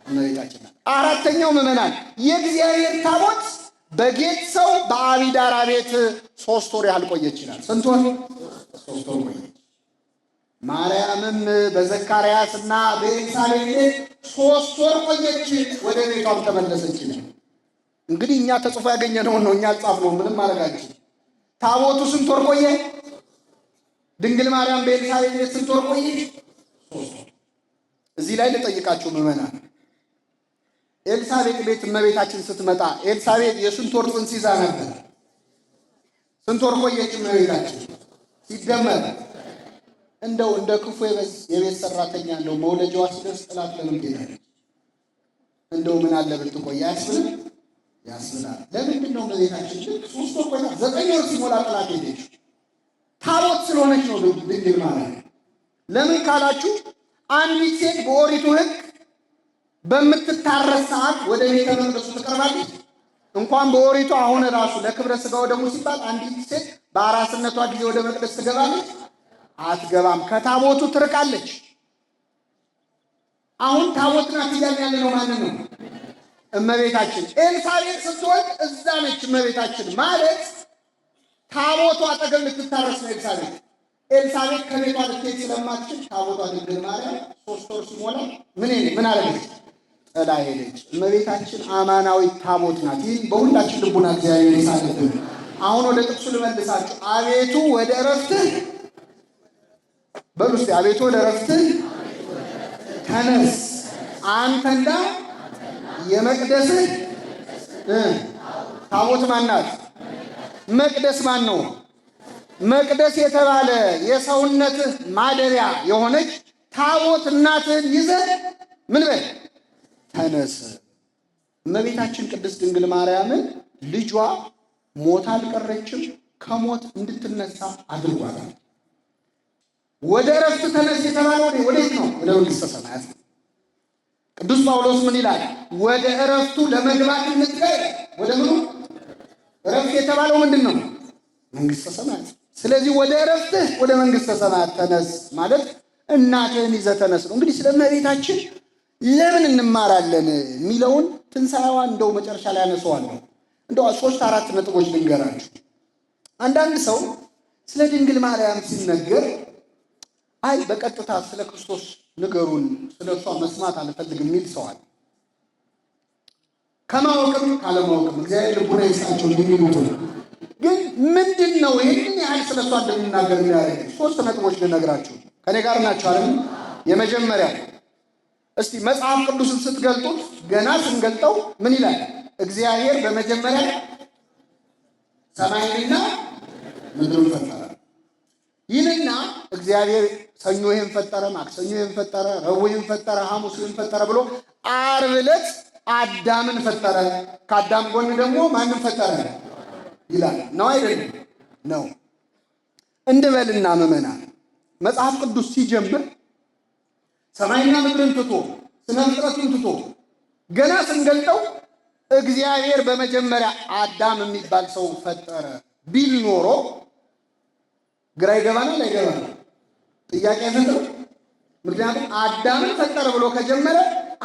እመቤታችን። አራተኛው ምዕመናን የእግዚአብሔር ታቦት በጌት ሰው በአቢዳራ ቤት 3 ወር ያህል ቆየች ይላል። ስንት ወር? 3 ወር ቆየች። ማርያምም በዘካርያስና በኤልሳቤጥ ቤት 3 ወር ቆየች፣ ወደ ቤቷም ተመለሰች ይላል። እንግዲህ እኛ ተጽፎ ያገኘነውን ነው፣ እኛ አልጻፍነውም፣ ምንም ማድረጋችን። ታቦቱ ስንት ወር ቆየ? ድንግል ማርያም በኤልሳቤጥ ቤት ስንት ወር ቆየች? 3 ወር። እዚህ ላይ ልጠይቃችሁ ምዕመናን፣ ኤልሳቤጥ ቤት እመቤታችን ስትመጣ ኤልሳቤጥ የስንት ወር ጽንስ ይዛ ነበር? ስንት ወር ቆየች እመቤታችን? ሲደመር እንደው እንደ ክፉ የቤት ሰራተኛ እንደው መውለጃዋ ሲደርስ ጥላት ለምን ትሄዳለች? እንደው ምን አለ ብትቆይ ያስብል ያስብላል። ለምንድን ነው እመቤታችን 3 ወር ቆይታ 9 ወር ሲሞላ ጥላት ሄደች? ታቦት ስለሆነች ነው ድንግል ማርያም። ለምን ካላችሁ አንዲት ሴት በኦሪቱ ሕግ በምትታረስ ሰዓት ወደ ቤተ መቅደሱ ትቀርባለች። እንኳን በኦሪቱ አሁን ራሱ ለክብረ ሥጋው ደግሞ ሲባል አንዲት ሴት በአራስነቷ ጊዜ ወደ መቅደስ ትገባለች? አትገባም። ከታቦቱ ትርቃለች። አሁን ታቦት ናት እያልን ያለ ነው ማንን ነው? እመቤታችን። ኤልሳቤጥ ስትወልድ እዛ ነች እመቤታችን ማለት ታቦቱ አጠገብ ልትታረስ ነው ኤልሳቤጥ። ኤልሳቤጥ ከቤቷ ልትሄድ ስለማትችል ታቦቷ ድንግል ማርያም 3 ወር ሲሞላ ምን አለች? ጥላ ሄደች። እመቤታችን አማናዊት ታቦት ናት። ይህ በሁላችን ልቡና እግዚአብሔር ይሳልብን። አሁን ወደ ጥቅሱ ልመልሳችሁ። አቤቱ ወደ ዕረፍትህ በሉ እስቲ፣ አቤቱ ወደ ዕረፍትህ ተነስ፣ አንተና የመቅደስህ ታቦት ማናት? መቅደስ ማን ነው? መቅደስ የተባለ የሰውነትህ ማደሪያ የሆነች ታቦት እናትህን ይዘህ ምን በል ተነስ። እመቤታችን ቅድስት ድንግል ማርያምን ልጇ ሞት አልቀረችም፣ ከሞት እንድትነሳ አድርጓታል። ወደ ዕረፍት ተነስ የተባለው ወዴት ነው? ወደ መንግሥተ ሰማያት። ቅዱስ ጳውሎስ ምን ይላል? ወደ ዕረፍቱ ለመግባት እንትጋ። ወደ ምኑ ዕረፍት የተባለው ምንድን ነው? መንግሥተ ሰማያት። ስለዚህ ወደ ዕረፍትህ ወደ መንግሥተ ሰማያት ተነስ ማለት እናትህን ይዘህ ተነስ ነው። እንግዲህ ስለ እመቤታችን ለምን እንማራለን የሚለውን ትንሣኤዋ እንደው መጨረሻ ላይ ያነሳዋለሁ። እንደው 3-4 ነጥቦች ልንገራችሁ። አንዳንድ ሰው ስለ ድንግል ማርያም ሲነገር አይ በቀጥታ ስለ ክርስቶስ ንገሩን፣ ስለ እሷ መስማት አልፈልግም የሚል ሰው አለ። ከማወቅም ካለማወቅም እግዚአብሔር ልቡና ይስጣቸው እንደሚሉት ነው። ግን ምንድን ነው ይህንን ያህል ስለ እሷ እንደምናገር የሚያደርግ 3 ነጥቦች ልነግራችሁ። ከኔ ጋር ናቸው አይደል? የመጀመሪያ እስቲ መጽሐፍ ቅዱስን ስትገልጡት ገና ስንገልጠው ምን ይላል? እግዚአብሔር በመጀመሪያ ሰማይንና ምድርን ፈጠረ ይልና እግዚአብሔር ሰኞ ይህን ፈጠረ፣ ማክሰኞ ይህን ፈጠረ፣ ረቡዕ ይህን ፈጠረ፣ ሐሙስ ይህን ፈጠረ ብሎ ዓርብ ዕለት አዳምን ፈጠረ። ከአዳም ጎን ደግሞ ማንም ፈጠረ ይላል። ነው አይደለም? ነው። እንበልና ምዕመናን መጽሐፍ ቅዱስ ሲጀምር ሰማይና ምድርን ትቶ ስነ ፍጥረቱን ትቶ ገና ስንገልጠው እግዚአብሔር በመጀመሪያ አዳም የሚባል ሰው ፈጠረ ቢል ኖሮ ግራ ይገባናል አይገባንም? ጥያቄ አይፈጥርም? ምክንያቱም አዳምን ፈጠረ ብሎ ከጀመረ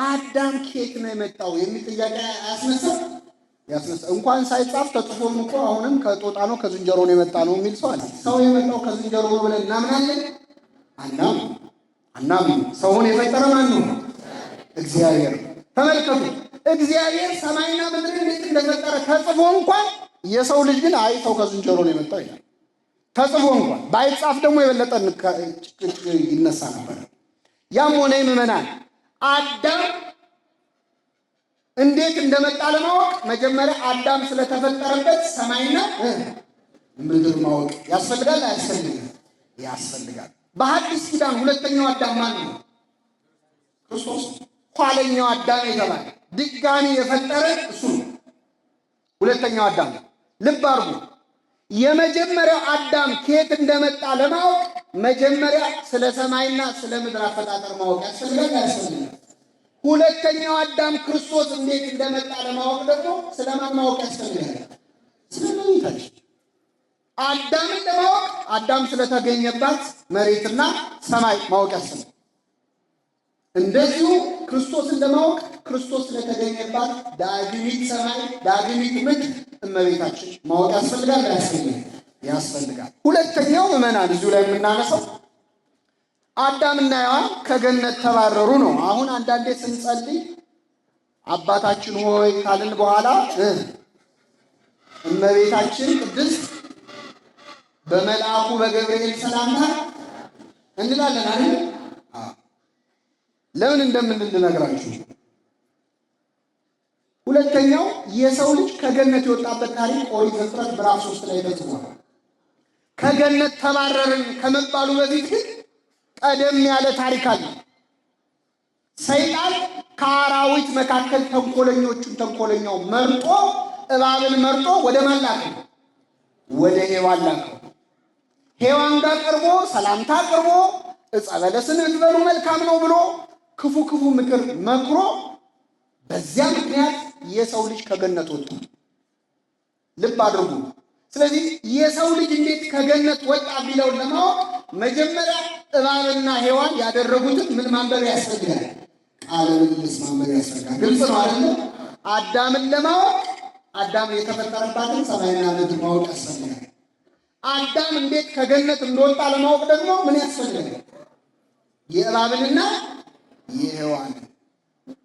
አዳም ከየት ነው የመጣው የሚል ጥያቄ አያስነሳም? ያስነሳ። እንኳን ሳይጻፍ ተጽፎም እኮ አሁንም ከጦጣ ነው ከዝንጀሮ ነው የመጣ ነው የሚል ሰው አለ። ሰው የመጣው ከዝንጀሮ ነው ብለን እናምናለን? አናምንም። ሰውን የፈጠረ ማን ነው? እግዚአብሔር። ተመልከቱ፣ እግዚአብሔር ሰማይና ምድርን እንዴት እንደፈጠረ ተጽፎ እንኳን የሰው ልጅ ግን አይ ሰው ከዝንጀሮ ነው የመጣው ይላል። ተጽፎ እንኳን ባይጻፍ ደግሞ የበለጠ ይነሳ ነበር። ያም ሆነ ምዕመናን አዳም እንዴት እንደመጣ ለማወቅ መጀመሪያ አዳም ስለተፈጠረበት ሰማይና ምድር ማወቅ ያስፈልጋል አያስፈልግም? ያስፈልጋል። በሐዲስ ኪዳን ሁለተኛው አዳም ማን ነው? ክርስቶስ። ኋለኛው አዳም የተባለ ድጋሚ የፈጠረ እሱ ነው። ሁለተኛው አዳም። ልብ አድርጉ። የመጀመሪያው አዳም ከየት እንደመጣ ለማወቅ መጀመሪያ ስለ ሰማይና ስለ ምድር አፈጣጠር ማወቅ ያስፈልጋል። ሁለተኛው አዳም ክርስቶስ እንዴት እንደመጣ ለማወቅ ደግሞ ስለማን ማወቅ ያስፈልጋል? ስለመሬታችን። አዳምን ለማወቅ አዳም ስለተገኘባት መሬትና ሰማይ ማወቅ ያስፈልጋል። እንደዚሁ ክርስቶስን ለማወቅ ክርስቶስ ስለተገኘባት ዳግሚት ሰማይ ዳግሚት ምድር እመቤታችን ማወቅ ያስፈልጋል። ያስፈልጋል። ሁለተኛው ምዕመናን እዚሁ ላይ የምናነሳው አዳምና ሔዋን ከገነት ተባረሩ ነው። አሁን አንዳንዴ ስንጸልይ አባታችን ሆይ ካልን በኋላ እመቤታችን ቅድስት በመልአኩ በገብርኤል ሰላምታ እንላለን አይደል? ለምን እንደምንል ልነግራችሁ። ሁለተኛው የሰው ልጅ ከገነት የወጣበት ታሪክ ኦሪት ዘፍጥረት ምዕራፍ 3 ላይ ተጽፏል። ከገነት ተባረርን ከመባሉ በፊት ግን ቀደም ያለ ታሪክ አለ። ሰይጣን ከአራዊት መካከል ተንኮለኛው መርጦ እባብን መርጦ ወደ ማን ላከው? ወደ ሔዋን ላከው። ሔዋን ጋር ቀርቦ ሰላምታ ቀርቦ ዕፀ በለስን ብትበሉ መልካም ነው ብሎ ክፉ ምክር መክሮ በዚያ ምክንያት የሰው ልጅ ከገነት ወጣ። ልብ አድርጉ። ስለዚህ የሰው ልጅ እንዴት ከገነት ወጣ ቢለውን ለማወቅ መጀመሪያ እባብና ሔዋን ያደረጉትን ምን ማንበብ ያስፈልጋል? ቃለ ምልልስ ማንበብ ያስፈልጋል። ግልጽ ነው አይደል? አዳምን ለማወቅ አዳም የተፈጠረባትን ሰማይና ምድር ማወቅ ያስፈልጋል። አዳም እንዴት ከገነት እንደወጣ ለማወቅ ደግሞ ምን ያስፈልጋል? የእባብንና የሔዋን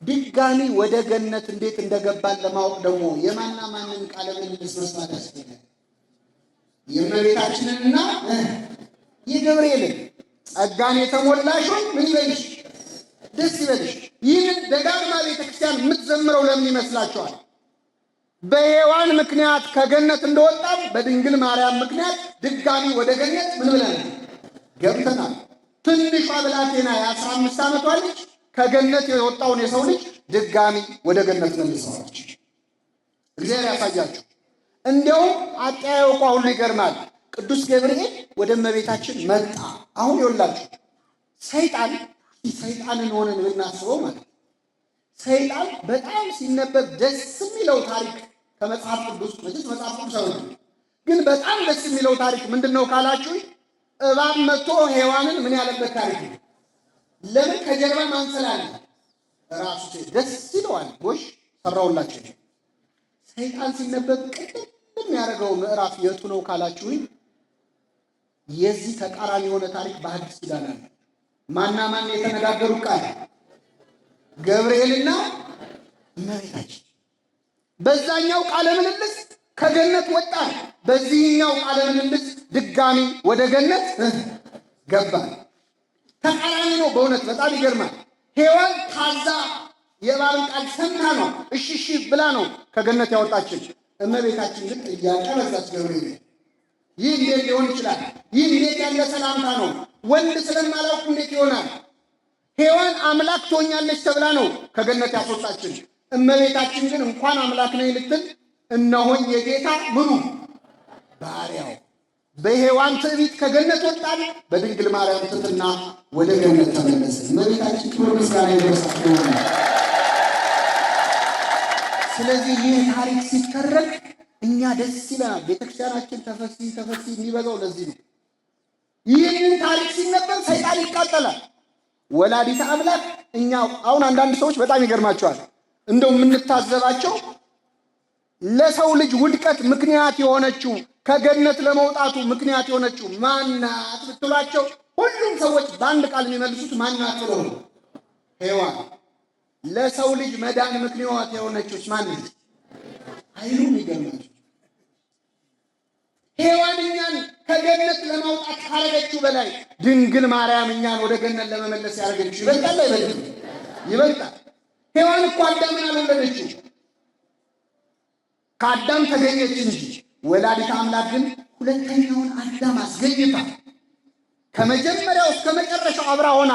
ድጋሚ ወደ ገነት እንዴት እንደገባን ለማወቅ ደግሞ የማና ማንን ቃለ ምልልስ መስማት ያስፈልጋል? የእመቤታችንንና የገብርኤልን ጸጋን የተሞላሽ ሆይ ምን ይበልሽ? ደስ ይበልሽ። ይህንን ደጋግማ ቤተክርስቲያን የምትዘምረው ለምን ይመስላችኋል? በሔዋን ምክንያት ከገነት እንደወጣም በድንግል ማርያም ምክንያት ድጋሚ ወደ ገነት ምን ብለን ገብተናል። ትንሿ ብላቴና የ15 ዓመቷ ልጅ ከገነት የወጣውን የሰው ልጅ ድጋሚ ወደ ገነት መልሰዋለች። እግዚአብሔር ያሳያችሁ። እንዲያውም አጠያየቋ ሁሉ ይገርማል። ቅዱስ ገብርኤል ወደ እመቤታችን መጣ። አሁን ይኸውላችሁ ሰይጣንን ሆነን ብናስበው ማለት ሰይጣን በጣም ሲነበብ ደስ የሚለው ታሪክ ከመጽሐፍ ቅዱስ መጽሐፍ ቅዱስ ነው፣ ግን በጣም ደስ የሚለው ታሪክ ምንድነው ካላችሁ እባብ መጥቶ ሔዋንን ምን ያለበት ታሪክ ነው። ለምን ከጀርባ ማንሰላል ራሱ ደስ ይለዋል። ጎሽ ሰራውላችሁ። ሰይጣን ሲነበብ ቅድም የሚያደርገው ምዕራፍ የቱ ነው ካላችሁ የዚህ ተቃራኒ የሆነ ታሪክ በሐዲስ ኪዳን አለ። ማና ማን የተነጋገሩ ቃል? ገብርኤልና እመቤታችን። በዛኛው ቃለ ምልልስ ከገነት ወጣን፣ በዚህኛው ቃለ ምልልስ ድጋሚ ወደ ገነት ገባን። ተቃራኒ ነው። በእውነት በጣም ይገርማል። ሔዋን ታዛ የእባብን ቃል ሰምታ ነው እሺ ብላ ነው ከገነት ያወጣችን። እመቤታችን ግን ጥያቄ በዛች ገብርኤል ይህ እንዴት ሊሆን ይችላል? ይህ እንዴት ያለ ሰላምታ ነው? ወንድ ስለማላውቅ እንዴት ይሆናል? ሔዋን አምላክ ትሆኛለች ተብላ ነው ከገነት ያስወጣችን። እመቤታችን ግን እንኳን አምላክ ነኝ ልትል እነሆኝ የጌታ ምኑ ባሪያው። በሔዋን ትዕቢት ከገነት ወጣን፣ በድንግል ማርያም ትሕትና ወደ ገነት ተመለስን። እመቤታችን ክብር ምስጋና ይድረሳት። ስለዚህ ይህ ታሪክ ሲተረክ እኛ ደስ ይለናል። ቤተክርስቲያናችን ተፈሲ የሚበዛው ለዚህ ነው። ይህንን ታሪክ ሲነበብ ሰይጣን ይቃጠላል። ወላዲተ አምላክ እኛ አሁን አንዳንድ ሰዎች በጣም ይገርማቸዋል። እንደው የምንታዘባቸው ለሰው ልጅ ውድቀት ምክንያት የሆነችው ከገነት ለመውጣቱ ምክንያት የሆነችው ማናት ብትሏቸው ሁሉም ሰዎች በአንድ ቃል የሚመልሱት ማናት ብለው ነው። ሔዋን። ለሰው ልጅ መዳን ምክንያት የሆነችው ማንት? አይሉም። ይገርማቸው። ሔዋን እኛን ከገነት ለማውጣት ካረገችው በላይ ድንግል ማርያም እኛን ወደ ገነት ለመመለስ ያደረገችው ይበልጣል አይበልጥም? ይበልጣል። ሔዋን እኮ አዳምን አልወለደችው፣ ከአዳም ተገኘች እንጂ። ወላዲተ አምላክ ግን ሁለተኛውን አዳም አስገኝታ ከመጀመሪያው እስከ መጨረሻው አብራ ሆና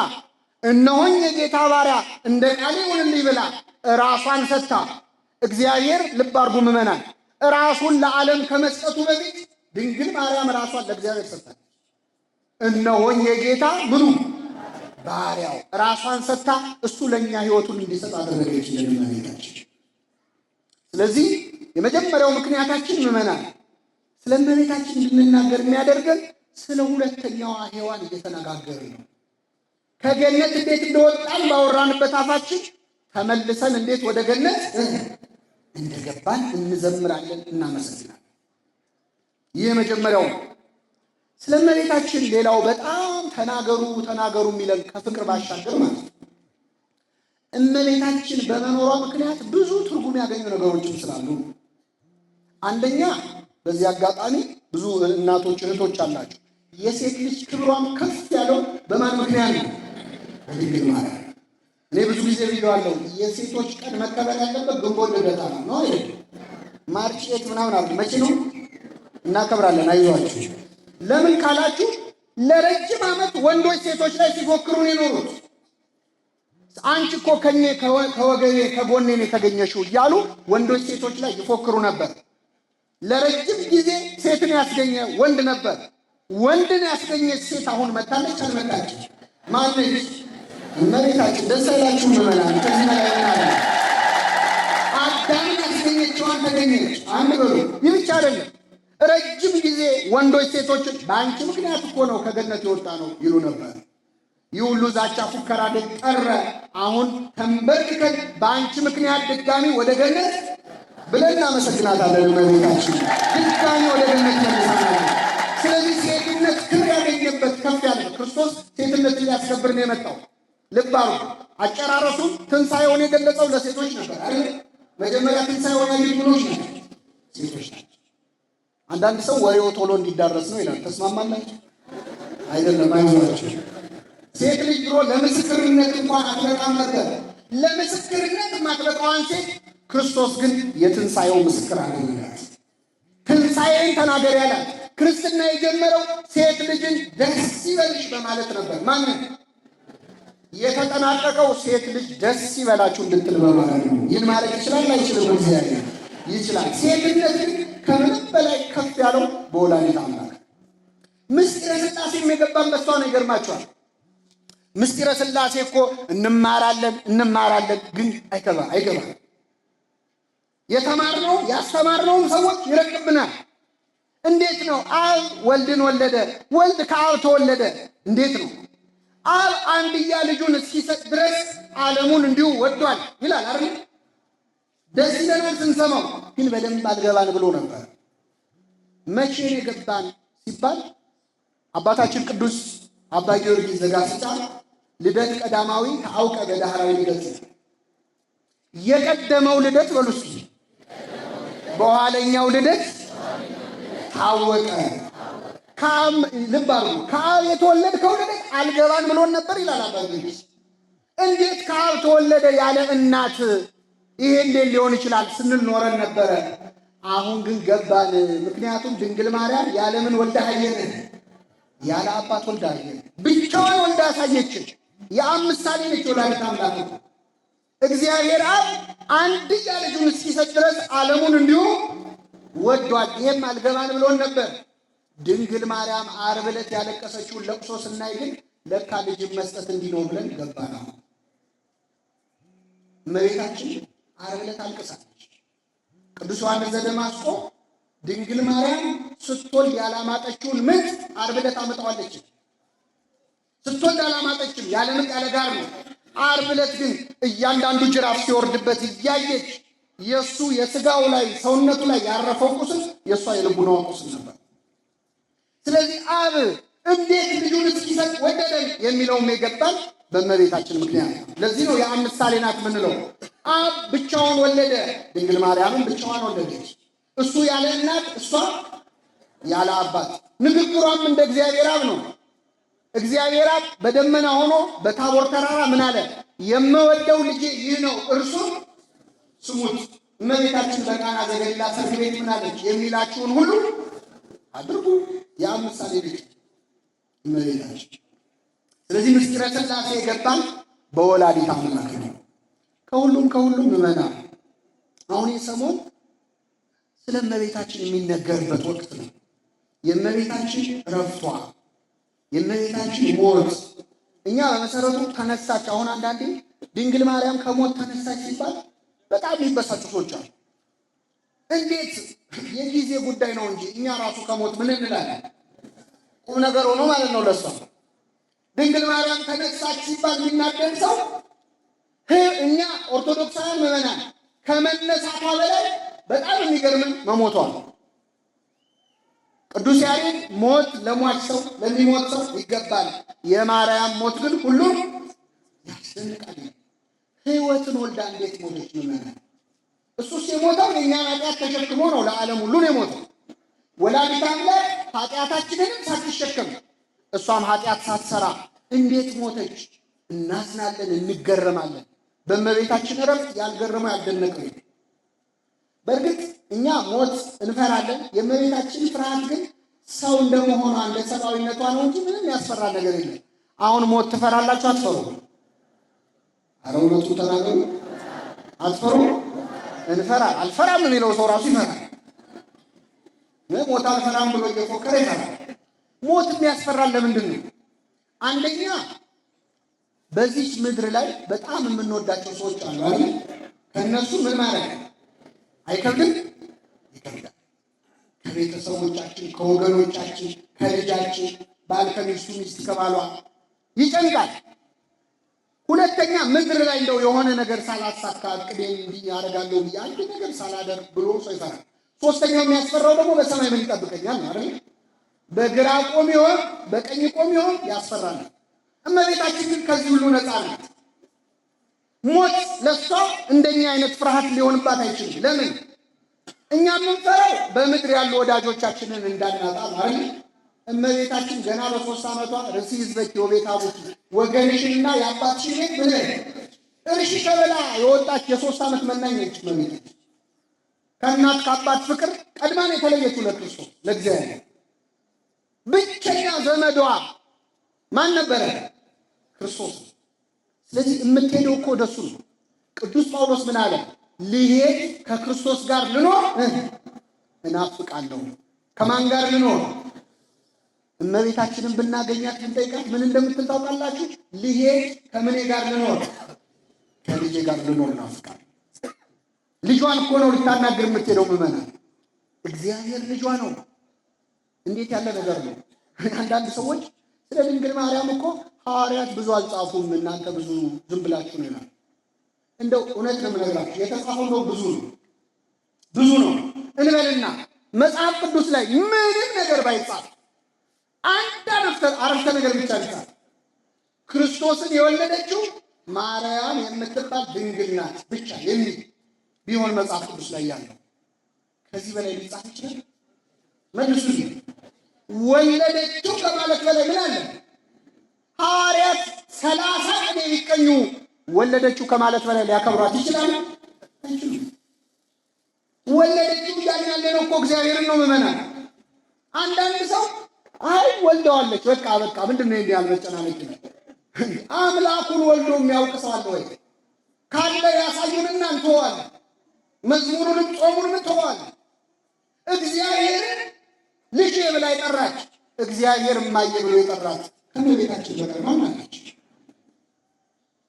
እነሆኝ የጌታ ባሪያ እንደ ቃሌ ይሁንልኝ ብላ ራሷን ሰጥታ እግዚአብሔር ልብ አድርጉ ምዕመናን፣ ራሱን ለዓለም ከመስጠቱ በፊት ድንግል ማርያም ራሷን ለእግዚአብሔር ሰጣች። እነሆኝ የጌታ ምኑ ባሪያው ራሷን ሰጥታ እሱ ለእኛ ሕይወቱን እንዲሰጥ አደረገች ለእመቤታችን። ስለዚህ የመጀመሪያው ምክንያታችን ምዕመናን ስለ እመቤታችን እንድንናገር የሚያደርገን ስለ ሁለተኛዋ ሔዋን እየተነጋገርን ነው። ከገነት እንዴት እንደወጣን ባወራንበት አፋችን ተመልሰን እንዴት ወደ ገነት እንደገባን እንዘምራለን፣ እናመሰግናለን። ይህ የመጀመሪያው ነው። ስለ እመቤታችን ሌላው በጣም ተናገሩ ተናገሩ የሚለን ከፍቅር ባሻገር ማለት ነው። እመቤታችን በመኖሯ ምክንያት ብዙ ትርጉም ያገኙ ነገሮችም ስላሉ፣ አንደኛ በዚህ አጋጣሚ ብዙ እናቶች እህቶች አላቸው። የሴት ልጅ ክብሯም ከፍ ያለው በማን ምክንያት ነው? በድንግል ማርያም። እኔ ብዙ ጊዜ ብዬዋለሁ፣ የሴቶች ቀን መከበር ያለበት ግንቦት ልደታ ነው ነው አይደል? ማርች ኤት ምናምን አሉ። መቼ ነው እናከብራለን? አይዟችሁ። ለምን ካላችሁ ለረጅም ዓመት ወንዶች ሴቶች ላይ ሲፎክሩ የኖሩት አንቺ እኮ ከኔ ከወገኔ ከጎኔ የተገኘሽው እያሉ ወንዶች ሴቶች ላይ ይፎክሩ ነበር። ለረጅም ጊዜ ሴትን ያስገኘ ወንድ ነበር። ወንድን ያስገኘች ሴት አሁን መጣለች አልመጣች? ማነች? እመቤታችን። ደስ አይላችሁም? ምዕመናን ከዚህ በላይ ምናለ አዳምን ያስገኘችዋን ተገኘች። አንድ በሉ። ይህ ብቻ አይደለም። ረጅም ጊዜ ወንዶች ሴቶችን በአንቺ ምክንያት እኮ ነው ከገነት የወጣ ነው ይሉ ነበር። ይህ ሁሉ ዛቻ ፉከራ ግን ቀረ። አሁን ተንበርክከን በአንቺ ምክንያት ድጋሚ ወደ ገነት ብለን እናመሰግናታለን። እመቤታችን ድጋሚ ወደ ገነት መልሳናል። ስለዚህ ሴትነት ክብር ያገኘበት ከፍ ያለ ክርስቶስ ሴትነትን ሊያስከብር ነው የመጣው። ልብ አድርጉ። አጨራረሱን ትንሣኤውን የገለጸው ለሴቶች ነበር አይደል? መጀመሪያ ትንሣኤውን ያዩት ምኖች ናቸው? ሴቶች ናቸው። አንዳንድ ሰው ወሬው ቶሎ እንዲዳረስ ነው ይላል። ተስማማላችሁ? አይደለም፣ አይዟችሁ። ሴት ልጅ ድሮ ለምስክርነት እንኳን አትበቃም ነበር። ለምስክርነት ማትበቃዋን ሴት ክርስቶስ ግን የትንሣኤው ምስክር አደረጋት። ትንሣኤን ተናገር ያላት። ክርስትና የጀመረው ሴት ልጅን ደስ ይበልሽ በማለት ነበር። ማንን? የተጠናቀቀው ሴት ልጅ ደስ ይበላችሁ እንድትል በማለት ነው። ይህን ማለት ይችላል አይችልም? እግዚአብሔር ይችላል። ሴትነት ግን ከምንም በላይ ከፍ ያለው በወላዲተ አምላክ ምስጢረ ሥላሴ የገባን በሷ ነው። ይገርማችኋል። ምስጢረ ሥላሴ እኮ እንማራለን ግን አይገባም። የተማርነው ያስተማርነውም ሰዎች ይረቅብናል። እንዴት ነው አብ ወልድን ወለደ፣ ወልድ ከአብ ተወለደ? እንዴት ነው አብ አንድያ ልጁን እስኪሰጥ ድረስ ዓለሙን እንዲሁ ወዷል ይላል አይደል? ደስ ይለናል ስንሰማው፣ ግን በደንብ አልገባን ብሎ ነበር። መቼ ነው የገባን ሲባል አባታችን ቅዱስ አባ ጊዮርጊስ ዘጋስጫ ልደት ቀዳማዊ ከአውቀ በዳህራዊ ልደት፣ የቀደመው ልደት በሉ እስኪ በኋለኛው ልደት ታወቀ። ልብ አድርጉ። ከአብ የተወለድከው ልደት አልገባን ብሎን ነበር ይላል አባ ጊዮርጊስ። እንዴት ከአብ ተወለደ ያለ እናት ይሄ እንዴት ሊሆን ይችላል ስንል ኖረን ነበረ። አሁን ግን ገባን። ምክንያቱም ድንግል ማርያም ያለምን ወልዳ አየን፣ ያለ አባት ወልዳ አየን። ብቻዋን ወልዳ አሳየችን። የአብ ምሳሌ ነች ወላዲተ አምላክ። እግዚአብሔር አብ አንድያ ልጁን እስኪሰጥ ድረስ ዓለሙን እንዲሁ ወዷል። ይሄም አልገባን ብሎን ነበር። ድንግል ማርያም ዓርብ ዕለት ያለቀሰችውን ለቅሶ ስናይ ግን ለካ ልጅን መስጠት እንዲህ ነው ብለን ገባን። እመቤታችን ዓርብ ዕለት አልቅሳለች። ቅዱስ ዮሐንስ ዘደማስቆ ድንግል ማርያም ስትወልድ ያላማጠችውን ምጥ ዓርብ ዕለት አመጣዋለች። ስትወልድ አላማጠችም፣ ያለ ምጥ ያለ ጋር ነው። ዓርብ ዕለት ግን እያንዳንዱ ጅራፍ ሲወርድበት እያየች የእሱ የሥጋው ላይ ሰውነቱ ላይ ያረፈው ቁስል የእሷ የልቡናዋ ቁስል ነበር። ስለዚህ አብ እንዴት ልጁን እስኪሰጥ ወደደን የሚለውም የገባን በእመቤታችን ምክንያት ነው። ለዚህ ነው የአብ ምሳሌ ናት የምንለው። አብ ብቻዋን ወለደ፣ ድንግል ማርያምን ብቻዋን ወለደች። እሱ ያለ እናት፣ እሷ ያለ አባት። ንግግሯም እንደ እግዚአብሔር አብ ነው። እግዚአብሔር አብ በደመና ሆኖ በታቦር ተራራ ምን አለ? የምወደው ልጄ ይህ ነው እርሱን ስሙት። እመቤታችን በቃና ዘገሊላ ሰርግ ቤት ምን አለች? የሚላችሁን ሁሉ አድርጉ። የአብ ምሳሌ ልጅ እመቤታችን። ስለዚህ ምስጢረ ሥላሴ የገባን በወላዲተ አምላክ ነው። ከሁሉም ምዕመናን አሁን የሰሞን ስለ እመቤታችን የሚነገርበት ወቅት ነው። የእመቤታችን ረፍቷ፣ የእመቤታችን ሞት። እኛ በመሰረቱ ተነሳች። አሁን አንዳንዴ ድንግል ማርያም ከሞት ተነሳች ሲባል በጣም የሚበሳጩ ሰዎች አሉ። እንዴት የጊዜ ጉዳይ ነው እንጂ እኛ ራሱ ከሞት ምን እንላለን? ቁም ነገር ሆኖ ማለት ነው ለሷ። ድንግል ማርያም ተነሳች ሲባል የሚናደድ ሰው እኛ ኦርቶዶክሳውያን ምዕመናን ከመነሳቷ በላይ በጣም የሚገርምን መሞቷ ነው። ቅዱስ ያሬድ ሞት ለሟች ሰው ለሚሞት ሰው ይገባል፣ የማርያም ሞት ግን ሁሉም ያስደንቃል። ሕይወትን ወልዳ እንዴት ሞተች? ምዕመናን እሱስ የሞተው የእኛን ኃጢአት ተሸክሞ ነው። ለዓለም ሁሉ ነው የሞተው። ወላዲተ አምላክ ኃጢአታችንንም ሳትሸከም እሷም ኃጢአት ሳትሰራ እንዴት ሞተች? እናዝናለን፣ እንገረማለን። በእመቤታችን ዕረፍት ያልገረመው ያልደነቀው። በእርግጥ እኛ ሞት እንፈራለን። የእመቤታችን ፍርሃት ግን ሰው እንደመሆኗ እንደ ሰብአዊነቷ ነው እንጂ ምንም ያስፈራ ነገር የለም። አሁን ሞት ትፈራላችሁ? አትፈሩ? ኧረ እውነቱን ተናገሩ። አትፈሩ? እንፈራ አልፈራም የሚለው ሰው ራሱ ይፈራል። ሞት አልፈራም ብሎ እየፎከረ ይፈራል። ሞት የሚያስፈራል ለምንድን ነው? አንደኛ በዚች ምድር ላይ በጣም የምንወዳቸው ሰዎች አሉ አይደል? ከእነሱ ምን ማለት ነው? አይከብድም? ይከብዳል። ከቤተሰቦቻችን፣ ከወገኖቻችን፣ ከልጃችን፣ ባል ከሚስቱ፣ ሚስት ከባሏ ይጨንቃል። ሁለተኛ ምድር ላይ እንደው የሆነ ነገር ሳላሳካ እቅዴን እንዲህ ያደርጋለሁ ብዬ አንድ ነገር ሳላደርግ ብሎ ሰው ይፈራል። ሶስተኛው የሚያስፈራው ደግሞ በሰማይ ምን ይጠብቀኛል ነው አይደል? በግራ ቆም ይሆን በቀኝ ቆም ይሆን ያስፈራል። እመቤታችን ግን ከዚህ ሁሉ ነፃ ናት። ሞት ለሷ እንደኛ አይነት ፍርሃት ሊሆንባት አይችልም። ለምን? እኛ የምንፈራው በምድር ያሉ ወዳጆቻችንን እንዳናጣ ማለት። እመቤታችን ገና በ3 ዓመቷ ርሲ ህዝበኪ ወቤት አቡኪ ወገንሽንና የአባትሽን ቤት ምን እርሺ ከበላ የወጣች የ3 ዓመት መናኝ ነች። እመቤታችን ከእናት ከአባት ፍቅር ቀድማን የተለየችው ለክርስቶስ ለእግዚአብሔር። ብቸኛ ዘመዷ ማን ነበረ? ክርስቶስ። ስለዚህ የምትሄደው እኮ ወደሱ ነው። ቅዱስ ጳውሎስ ምን አለ? ልሄድ ከክርስቶስ ጋር ልኖር እናፍቃለሁ። ከማን ጋር ልኖር? እመቤታችንን ብናገኛት ብንጠይቃት ምን እንደምትል ታውቃላችሁ? ልሄድ ከምኔ ጋር ልኖር? ከልጄ ጋር ልኖር እናፍቃለሁ። ልጇን እኮ ነው ልታናግር የምትሄደው ምዕመናን። እግዚአብሔር ልጇ ነው። እንዴት ያለ ነገር ነው! አንዳንድ ሰዎች ስለ ድንግል ማርያም እኮ ሐዋርያት ብዙ አልጻፉም፣ እናንተ ብዙ ዝም ብላችሁ ነው ይላል። እንደው እውነት ነው የምነግራችሁ፣ የተጻፈው ነው ብዙ ነው እንበልና መጽሐፍ ቅዱስ ላይ ምንም ነገር ባይጻፍ አንድ አረፍተ ነገር ብቻ ይጻፍ፣ ክርስቶስን የወለደችው ማርያም የምትባል ድንግል ናት ብቻ የሚል ቢሆን መጽሐፍ ቅዱስ ላይ ያለው ከዚህ በላይ ሊጻፍ ይችላል? መልሱልኝ። ወለደችው ከማለት በላይ ምን አለ? ሐዋርያት 30 ቀን የሚቀኙ ወለደችው ከማለት በላይ ሊያከብሯት ይችላሉ? ወለደችው እያልን ያለነው እኮ እግዚአብሔርን ነው ምዕመናን። አንዳንድ ሰው አይ ወልደዋለች በቃ ምንድን ነው ያህል መጨናነቅ ነው? አምላኩን ወልዶ የሚያውቅ ሰው አለ ወይ? ካለ ያሳዩንና እንተዋለን። መዝሙሩንም ጾሙንም እንተዋለን። እግዚአብሔርን ልጄ ብላ የጠራች እግዚአብሔር እማዬ ብሎ የጠራት ከእመቤታችን በቀር ማን አለች?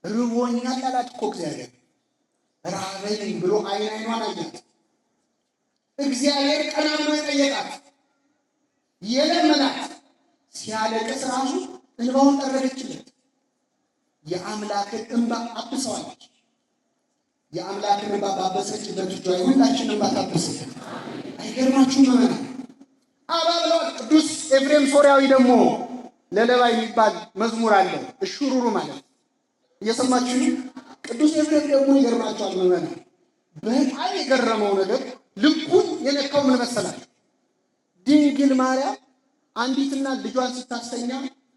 ርቦኛል አላት እኮ እግዚአብሔር። ራበኝ ብሎ አይኗን አያት። እግዚአብሔር ቀና ብሎ የጠየቃት የለመናት ሲያለቅስ ራሱ እንባውን ጠረገችለት። የአምላክን እንባ አብሰዋለች። የአምላክን እንባ ባበሰችበት እጇ የሁላችን እንባ ታበሰች። አይገርማችሁም መመናል? አባብለዋል። ቅዱስ ኤፍሬም ሶርያዊ ደግሞ ለለባ የሚባል መዝሙር አለው። እሹሩሩ ማለት እየሰማችሁ። ቅዱስ ኤፍሬም ደግሞ ይገርማችኋል መመናል። በጣም የገረመው ነገር ልቡን የነካው ምን መሰላችሁ? ድንግል ማርያም አንዲትና ልጇን ስታስተኛ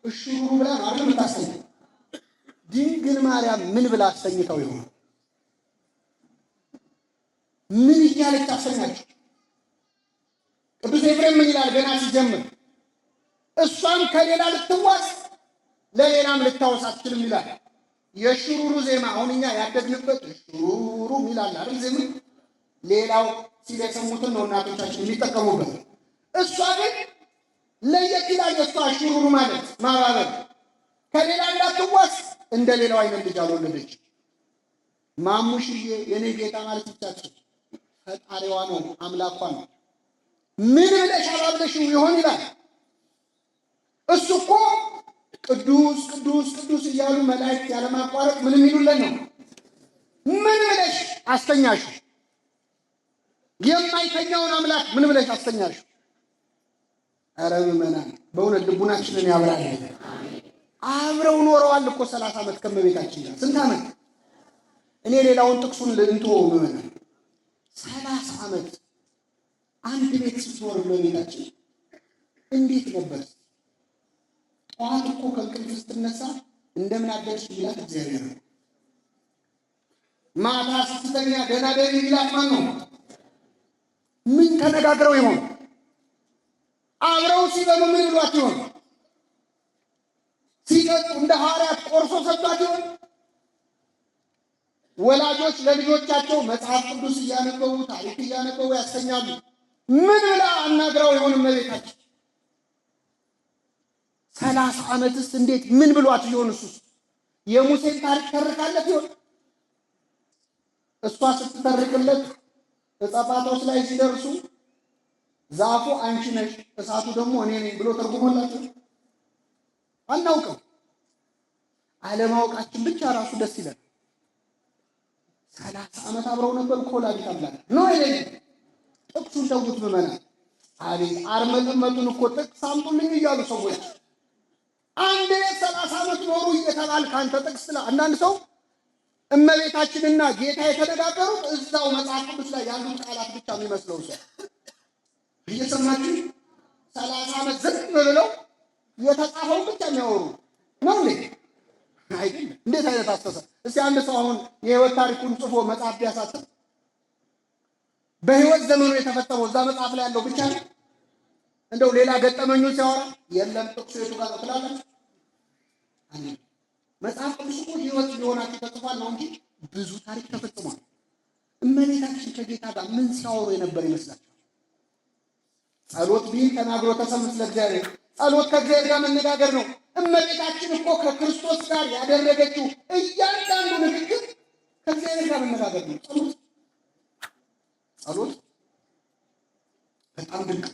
እሹሩሩ ብላ ነው አይደል የምታስተኛ? ድንግል ማርያም ምን ብላ አስተኝተው ይሆን? ምን እያለች ታስተኛችሁ? ቅዱስ ኤፍሬም ምን ይላል? ገና ሲጀምር እሷም ከሌላ ልትዋስ ለሌላም ልታወስ አትችልም ይላል። የሽሩሩ ዜማ አሁን እኛ ያደግንበት ሽሩሩ ይላል አይደል? ዜማ ሌላው ሲል የሰሙትን ነው እናቶቻችን የሚጠቀሙበት። እሷ ግን ለየት ይላል። የእሷ ሽሩሩ ማለት ማባበል ከሌላ እንዳትዋስ እንደ ሌላው አይነት ልጅ አልወለደች። ማሙሽዬ የኔ ጌታ ማለት ብቻቸው ፈጣሪዋ ነው፣ አምላኳ ነው። ምን ብለሽ አባብለሽው ይሆን ይላል። እሱ እኮ ቅዱስ ቅዱስ ቅዱስ እያሉ መላእክት ያለማቋረጥ ምን የሚሉለን ነው። ምን ብለሽ አስተኛሹ? የማይተኛውን አምላክ ምን ብለሽ አስተኛሹ? ኧረ ምእመናን በእውነት ልቡናችንን ያብራል። አብረው ኖረዋል እኮ 30 ዓመት ከመቤታችን ጋር። ስንት ዓመት? እኔ ሌላውን ጥቅሱን ልንቶ ምእመናን 30 ዓመት አንድ ቤት ስትኖር መቤታችን እንዴት ነበር? ጠዋት እኮ ከእንቅልፍ ስትነሳ እንደምን አደርሽ ይላት እግዚአብሔር ነው። ማታ ስትተኛ ደህና ደሪ ይላት ማን ነው? ምን ተነጋግረው ይሆን? አብረው ሲበሉ ምን ብሏት ይሆን? ሲጠጡ እንደ ሐዋርያት ቆርሶ ሰጥቷት ይሆን? ወላጆች ለልጆቻቸው መጽሐፍ ቅዱስ እያነበቡ ታሪክ እያነበቡ ያስተኛሉ። ምን ብላ አናግራው ይሆን እመቤታችን? 30 ዓመትስ እንዴት ምን ብሏት ይሆን? እሱ የሙሴን ታሪክ ተርካለት ይሆን? እሷ ስትተርክለት ዕፀ ጳጦስ ላይ ሲደርሱ ዛፉ አንቺ ነሽ እሳቱ ደግሞ እኔ ነኝ ብሎ ተርጉሞላቸው አናውቅም። አለማወቃችን ብቻ ራሱ ደስ ይላል። 30 ዓመት አብረው ነበር እኮ ወላዲተ አምላክ ነው አይደል? ጥቅሱን ተውት ምእመናን። አቤት አርመጥመጡን እኮ ጥቅስ አምጡልኝ እያሉ ሰዎች አንድ 30 ዓመት ኖሩ እየተባል ካንተ ጥቅስ ላይ አንዳንድ ሰው እመቤታችንና ጌታ የተነጋገሩት እዛው መጽሐፍ ቅዱስ ላይ ያሉት ቃላት ብቻ የሚመስለው ሰው እየሰማችሁ 30 ዓመት ዝም ብለው የተጻፈው ብቻ የሚያወሩ ነው እንዴ? አይደል? እንዴት አይነት አስተሳሰብ! እስቲ አንድ ሰው አሁን የህይወት ታሪኩን ጽፎ መጽሐፍ ቢያሳትም በህይወት ዘመኑ የተፈጸመው እዛ መጽሐፍ ላይ ያለው ብቻ ነው። እንደው ሌላ ገጠመኙ ሲያወራ የለም ጥቅሱ የቱ ጋር ትላለች? መጽሐፍ ቅዱስ እኮ ህይወት ሊሆናችሁ ተጽፏል ነው እንጂ ብዙ ታሪክ ተፈጽሟል። እመቤታችን ከጌታ ጋር ምን ሲያወሩ የነበር ይመስላችኋል? ጸሎት ቢል ተናግሮ ተሰምቶ ለእግዚአብሔር ጸሎት ከእግዚአብሔር ጋር መነጋገር ነው። እመቤታችን እኮ ከክርስቶስ ጋር ያደረገችው እያንዳንዱ ንግግር ከእግዚአብሔር ጋር መነጋገር ነው። ጸሎት በጣም ድንቅ።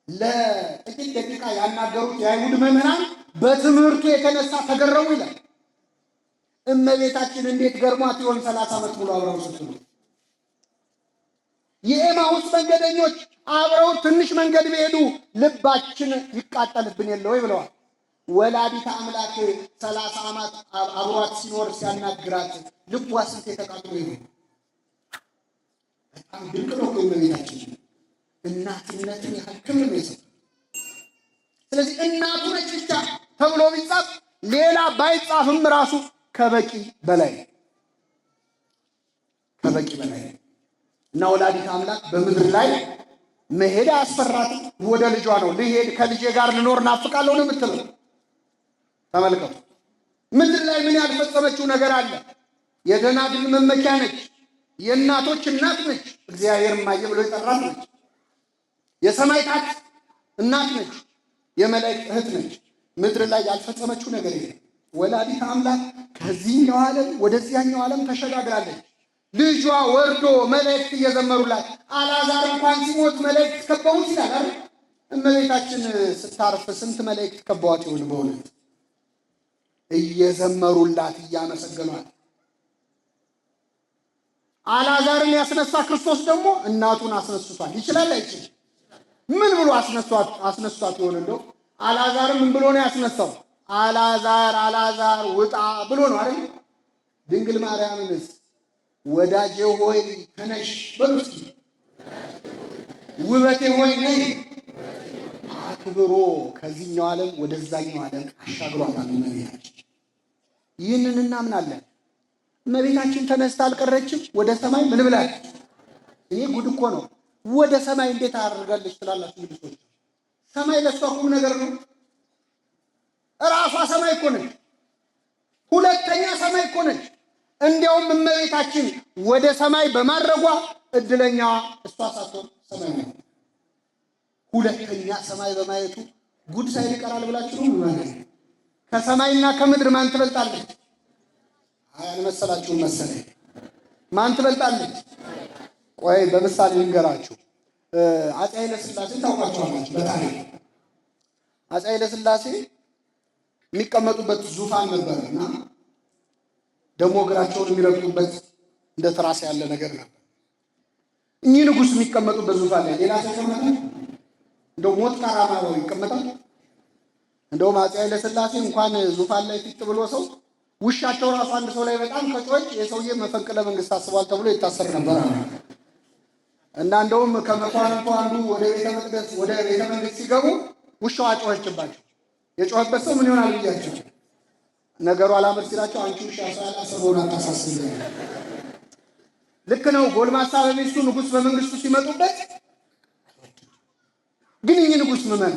ለጥቂት ደቂቃ ያናገሩት የአይሁድ መምህራን በትምህርቱ የተነሳ ተገረሙ ይላል። እመቤታችን እንዴት ገርሟት ይሆን 30 ዓመት ሙሉ አብረው ስትሉ? የኤማሁስ መንገደኞች አብረው ትንሽ መንገድ ቢሄዱ ልባችን ይቃጠልብን የለ ወይ ብለዋል። ወላዲተ አምላክ 30 ዓመት አብሯት ሲኖር ሲያናግራት ልቧ ስንት የተቃጥሎ ይሆን? በጣም ድንቅ ነው እመቤታችን እናትነትን ያህል ክብር ነው የሰጠው። ስለዚህ እናቱ ነች ብቻ ተብሎ ቢጻፍ ሌላ ባይጻፍም ራሱ ከበቂ በላይ እና ወላዲተ አምላክ በምድር ላይ መሄድ አያስፈራትም። ወደ ልጇ ነው ልሄድ ከልጄ ጋር ልኖር ናፍቃለሁ ነው የምትለው። ተመልከቱ ምድር ላይ ምን ያልፈጸመችው ነገር አለ? የደናግል መመኪያ ነች። የእናቶች እናት ነች። እግዚአብሔር እማዬ ብሎ የጠራት ነች። የሰማዕታት እናት ነች። የመላእክት እህት ነች። ምድር ላይ ያልፈጸመችው ነገር የለም። ወላዲተ አምላክ ከዚህኛው ዓለም ወደዚያኛው ዓለም ተሸጋግራለች። ልጇ ወርዶ መላእክት እየዘመሩላት፣ አልዓዛር እንኳን ሲሞት መላእክት ከበውት ይላል አይደል? እመቤታችን ስታርፍ ስንት መላእክት ከበዋት ይሆን? በእውነት እየዘመሩላት እያመሰገኗት። አልዓዛርን ያስነሳ ክርስቶስ ደግሞ እናቱን አስነስቷል። ይችላል አይችል? ምን ብሎ አስነስቷት ይሆን? እንደው አልዓዛር ምን ብሎ ነው ያስነሳው? አልዓዛር ውጣ ብሎ ነው አይደል? ድንግል ማርያምንስ ወዳጄ ሆይ ተነሽ በሉ እስኪ፣ ውበቴ ሆይ ነይ አክብሮ ከዚህኛው ዓለም ወደዛኛው ዓለም አሻግሯታል እመቤታችን። ይህንን እናምናለን። እመቤታችን ተነስታ አልቀረችም ወደ ሰማይ። ምን ብላለች? እኔ ጉድ እኮ ነው። ወደ ሰማይ እንዴት አደርጋለች ትላላችሁ ልጆች? ሰማይ ለሷ ቁም ነገር ነው። እራሷ ሰማይ እኮ ነች። ሁለተኛ ሰማይ እኮ ነች። እንዲያውም እመቤታችን ወደ ሰማይ በማድረጓ እድለኛ እሷ ሳትሆን ሰማይ ነው። ሁለተኛ ሰማይ በማየቱ ጉድ ሳይል ይቀራል ብላችሁ ነው ማለት? ከሰማይና ከምድር ማን ትበልጣለች? አልመሰላችሁም መሰለኝ። ማን ትበልጣለች? ቆይ በምሳሌ ልንገራችሁ። አፄ ኃይለ ሥላሴ ታውቃቸዋላችሁ በታሪክ። አፄ ኃይለ ሥላሴ የሚቀመጡበት ዙፋን ነበርና ደግሞ እግራቸውን የሚረግጡበት እንደ ትራስ ያለ ነገር ነበር። እኚህ ንጉሥ የሚቀመጡበት ዙፋን ላይ ሌላ ሰው ይቀመጣል? እንደው ሞት ካራማራው ይቀመጣል? እንደውም አፄ ኃይለ ሥላሴ እንኳን ዙፋን ላይ ፊት ብሎ ሰው ውሻቸው ራሱ አንድ ሰው ላይ በጣም ከጮች የሰውዬ መፈንቅለ መንግስት አስቧል ተብሎ ይታሰር ነበር እና እንደውም ከመኳንንቱ አንዱ ወደ ቤተ መቅደስ ወደ ቤተ መንግስት ሲገቡ ውሻው አጮኸችባቸው። የጮኸበት ሰው ምን ይሆናል ብያቸው ነገሩ አላመድ ሲላቸው አንቺ ውሻ ሳላሰበውን አታሳስብ። ልክ ነው። ጎልማሳ በሚስቱ ንጉሥ በመንግስቱ ሲመጡበት ግን ይህ ንጉሥ ምመን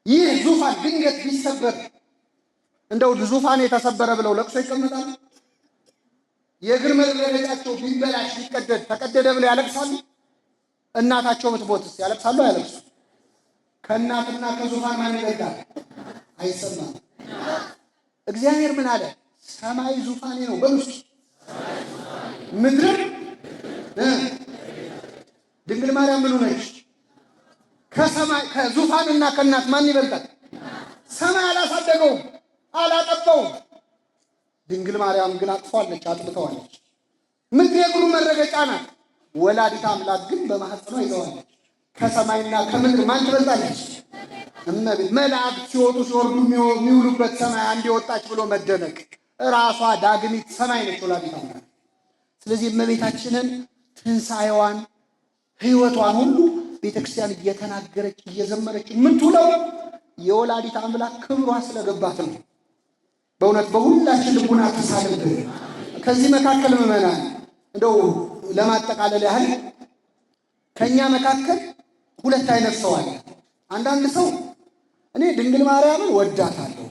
ይህ ዙፋን ድንገት ቢሰበር እንደው ዙፋን የተሰበረ ብለው ለቅሶ ይቀመጣሉ? የእግር መረገጫቸው ቢበላሽ ቢቀደድ ተቀደደ ብለው ያለቅሳሉ? እናታቸው ብትሞትስ ያለቅሳሉ? አያለቅሱ? ከእናትና ከዙፋን ማን ይበልጣል? አይሰማም። እግዚአብሔር ምን አለ? ሰማይ ዙፋኔ ነው በሉስ። ምድር ድንግል ማርያም ምኑ ነች? ከሰማይ ከዙፋንና ከእናት ማን ይበልጣል? ሰማይ አላሳደገውም፣ አላጠባውም። ድንግል ማርያም ግን አጥፏለች፣ አጥብተዋለች። ምድር የእግሩ መረገጫ ናት። ወላዲተ አምላክ ግን በማህፀኗ ይዘዋለች። ከሰማይና ከምድር ማን ትበልጣለች? እመቤት። መላእክት ሲወጡ ሲወርዱ የሚውሉበት ሰማይ አንድ የወጣች ብሎ መደነቅ። ራሷ ዳግሚት ሰማይ ነች ወላዲተ አምላክ። ስለዚህ እመቤታችንን ትንሣኤዋን ሕይወቷን ሁሉ ቤተክርስቲያን እየተናገረች እየዘመረች የምትውለው የወላዲተ አምላክ ክብሯ ስለገባት ነው። በእውነት በሁላችን ልቡና ተሳልብን። ከዚህ መካከል ምዕመናን እንደው ለማጠቃለል ያህል ከኛ መካከል ሁለት አይነት ሰው አለ። አንዳንድ ሰው እኔ ድንግል ማርያምን ወዳታለሁ፣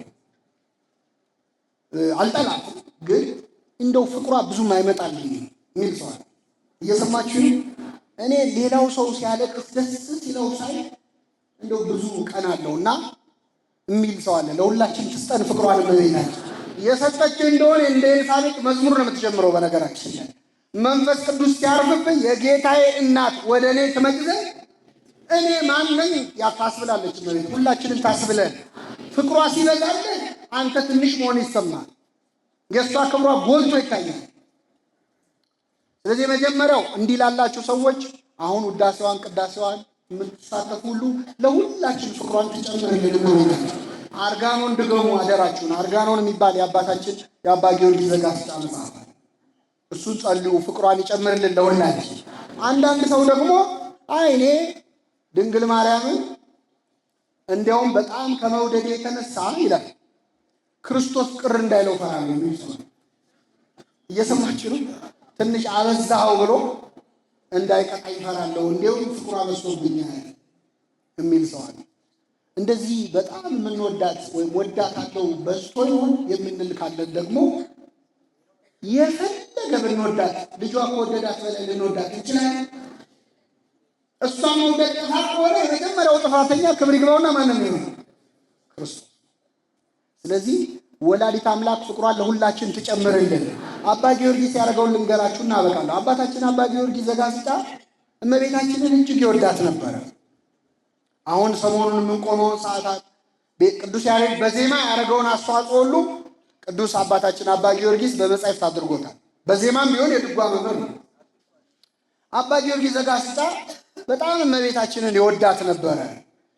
አልጠላትም፣ ግን እንደው ፍቅሯ ብዙም አይመጣልኝ የሚል ሰው አለ። እየሰማችሁ እኔ ሌላው ሰው ሲያለቅስ ደስ ሲለው ሳይ እንደው ብዙ ቀን አለውና የሚል ሰው አለ። ለሁላችን ትስጠን ፍቅሯን በቤታችን የሰጠች እንደሆነ እንደ ኤልሳቤጥ መዝሙር ነው የምትጀምረው። በነገራችን ላይ መንፈስ ቅዱስ ሲያርፍብኝ የጌታዬ እናት ወደ እኔ ትመጭ ዘንድ እኔ ማን ነኝ ያታስብላለች። ማለት ሁላችንም ታስብለን። ፍቅሯ ሲበዛልህ አንተ ትንሽ መሆን ይሰማል። የእሷ ክብሯ ጎልቶ ይታያል። ስለዚህ መጀመሪያው እንዲህ ላላችሁ ሰዎች አሁን ውዳሴዋን ቅዳሴዋን የምትሳተፉ ሁሉ ለሁላችን ፍቅሯን ትጨምርልን ነው። አርጋኖን ድገሙ አደራችሁን። አርጋኖን የሚባል የአባታችን የአባ ጊዮርጊስ ዘጋስጫ መጽሐፍ እሱን ጸልዩ፣ ፍቅሯን ይጨምርልን ለሁላችን። አንዳንድ ሰው ደግሞ እኔ ድንግል ማርያምን እንዲያውም በጣም ከመውደድ የተነሳ ይላል ክርስቶስ ቅር እንዳይለው ፈራለሁ የሚል ሰው እየሰማችሁ ነው። ትንሽ አበዛኸው ብሎ እንዳይቀጣኝ ፈራለሁ፣ እንዲያውም ፍቅሯ በዝቶብኛል የሚል ሰው አለ። እንደዚህ በጣም የምንወዳት ወይም ወዳታለው በዝቶ ይሆን የምንል ካለን ደግሞ የፈለገ ብንወዳት ልጇ ከወደዳት በላይ ልንወዳት እንችላለን። እሷ መውደድ ጥፋት ከሆነ የመጀመሪያው ጥፋተኛ ክብር ይግባውና ማንም ይሆን ክርስቶስ። ስለዚህ ወላዲተ አምላክ ፍቅሯን ለሁላችን ትጨምርልን። አባ ጊዮርጊስ ያደረገውን ልንገራችሁ እና አበቃለሁ። አባታችን አባ ጊዮርጊስ ዘጋስጫ እመቤታችንን እጅግ ይወዳት ነበረ። አሁን ሰሞኑን የምንቆመውን ሰዓታት ቅዱስ ያሬድ በዜማ ያደረገውን አስተዋጽኦ ሁሉ ቅዱስ አባታችን አባ ጊዮርጊስ በመጻሕፍት አድርጎታል። በዜማም ቢሆን የድጓ መምህር ነው። አባ ጊዮርጊስ ዘጋስጫ በጣም እመቤታችንን ይወዳት ነበረ፣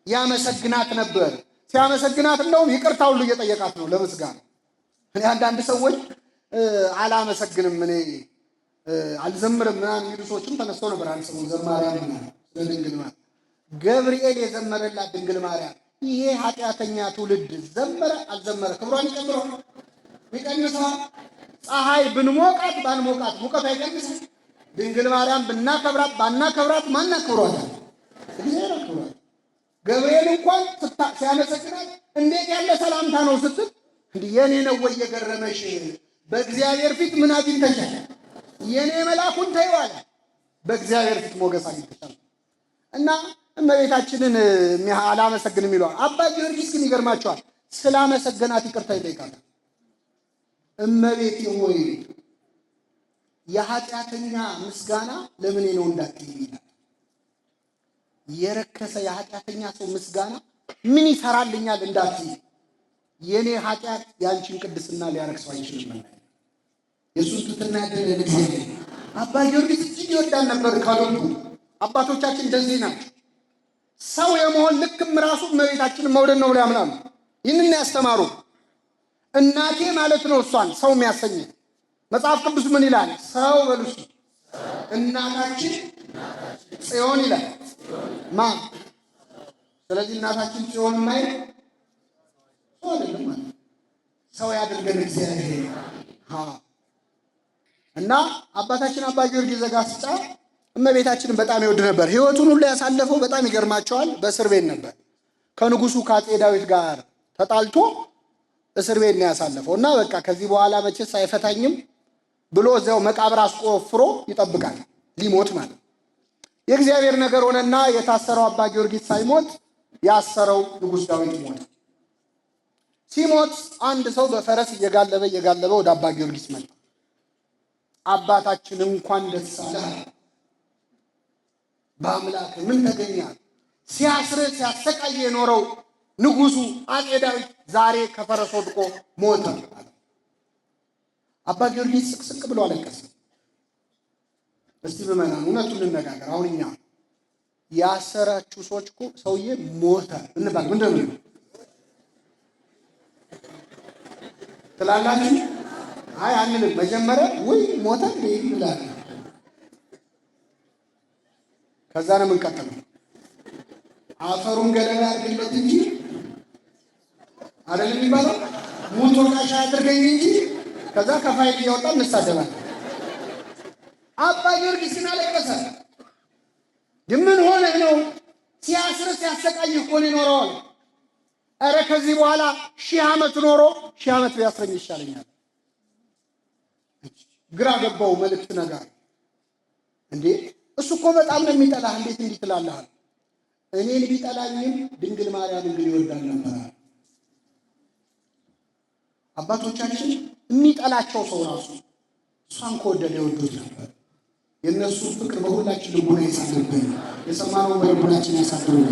ያመሰግናት ነበር። ሲያመሰግናት እንደውም ይቅርታ ሁሉ እየጠየቃት ነው ለምስጋና። እኔ አንዳንድ ሰዎች አላመሰግንም እኔ አልዘምርም ምናምን የሚሉ ሰዎችም ተነስተው ነበር። አንድ ሰሞን ዘማሪያን ምናምን ስለ ድንግል ማርያም ገብርኤል የዘመረላት ድንግል ማርያም ይሄ ኃጢአተኛ ትውልድ ዘመረ አልዘመረ ክብሯን ይጨምረዋል ይቀንሰዋል? ፀሐይ ብንሞቃት ባንሞቃት ሙቀት አይቀንስም። ድንግል ማርያም ብናከብራት ባናከብራት ማናከብሯታል? እግዚአብሔር አክብሯት። ገብርኤል እንኳን ሲያመሰግናት እንዴት ያለ ሰላምታ ነው ስትል እንዲህ የኔ ነው ወይ የገረመሽ? በእግዚአብሔር ፊት ምን አግኝተሻል? የኔ መልአኩን ተይው አለ። በእግዚአብሔር ፊት ሞገስ አግኝተሻል እና እመቤታችንን አላመሰግንም ይለዋል። አባ ጊዮርጊስ ግን ይገርማቸዋል። ስላመሰገናት ይቅርታ ይጠይቃታል። እመቤቴ ሆይ የኃጢአተኛ ምስጋና ለምን ነው እንዳትይ ይላል። የረከሰ የኃጢአተኛ ሰው ምስጋና ምን ይሰራልኛል እንዳትይ፣ የኔ ኃጢአት ያንቺን ቅድስና ሊያረክሰው አይችልም። የሱስ ትትና ያደለ እግዚአብሔር አባ ጊዮርጊስ እጅግ ይወዳል ነበር ካሉት አባቶቻችን እንደዚህ ናቸው። ሰው የመሆን ልክም ራሱ እመቤታችንን መውደድ ነው ብለው ያምናሉ። ይህንን ያስተማሩ እናቴ ማለት ነው እሷን ሰው የሚያሰኝ መጽሐፍ ቅዱስ ምን ይላል? ሰው በሉስ እናታችን ጽዮን ይላል። ማን? ስለዚህ እናታችን ጽዮን ማይ ሰው አይደለም ማለት ሰው ያድርገን እግዚአብሔር። እና አባታችን አባ ጊዮርጊስ ዘጋስጫ እመቤታችንን በጣም ይወድ ነበር። ሕይወቱን ሁሉ ያሳለፈው በጣም ይገርማቸዋል፣ በእስር ቤት ነበር። ከንጉሱ ከአፄ ዳዊት ጋር ተጣልቶ እስር ቤት ነው ያሳለፈው እና በቃ ከዚህ በኋላ መቼስ አይፈታኝም ብሎ እዚያው መቃብር አስቆፍሮ ይጠብቃል፣ ሊሞት ማለት። የእግዚአብሔር ነገር ሆነና የታሰረው አባ ጊዮርጊስ ሳይሞት ያሰረው ንጉሥ ዳዊት ሞተ። ሲሞት አንድ ሰው በፈረስ እየጋለበ ወደ አባ ጊዮርጊስ መጣ። አባታችን እንኳን ደስ አለህ፣ በአምላክ ምን ተገኛል? ሲያስርህ ሲያሰቃይ የኖረው ንጉሱ አፄ ዳዊት ዛሬ ከፈረስ ወድቆ ሞተ። አባ ጊዮርጊስ ስቅስቅ ብሎ አለቀሰ። እስቲ ምዕመናን እውነቱን እንነጋገር። አሁን እኛ ያሰራችሁ ሰዎች እኮ ሰውዬ ሞተ እንባል ምንድን ነው ትላላችሁ? አይ አንልም። መጀመሪያ ወይ ሞተ እንላለን፣ ከዛ ነው የምንቀጥለው። አፈሩን ገለባ አድርግለት እንጂ አይደለም የሚባለው፣ ሙቶ ቃሻ አድርገኝ እንጂ። ከዛ ከፋይል እያወጣ እንሳደባለን። አባ ጊዮርጊስን አለቀሰ። ምን ሆነ ነው? ሲያስር ሲያሰቃይ እኮ ነው የኖረው። ኧረ ከዚህ በኋላ 1000 ዓመት ኖሮ 1000 ዓመት ቢያስረኝ ይሻለኛል። ግራ ገባው። መልእክት ነገር እንዴ እሱ እኮ በጣም ነው የሚጠላህ፣ እንዴት እንዲህ ትላለህ? እኔን ቢጠላኝም ድንግል ማርያም ግን ይወዳል ነበር። አባቶቻችን የሚጠላቸው ሰው ራሱ እሷን ከወደደ ይወዱት ነበር። የእነሱ ፍቅር በሁላችን ልቡና ይሳድርብን፣ የሰማነውን በልቡናችን ያሳድርብን።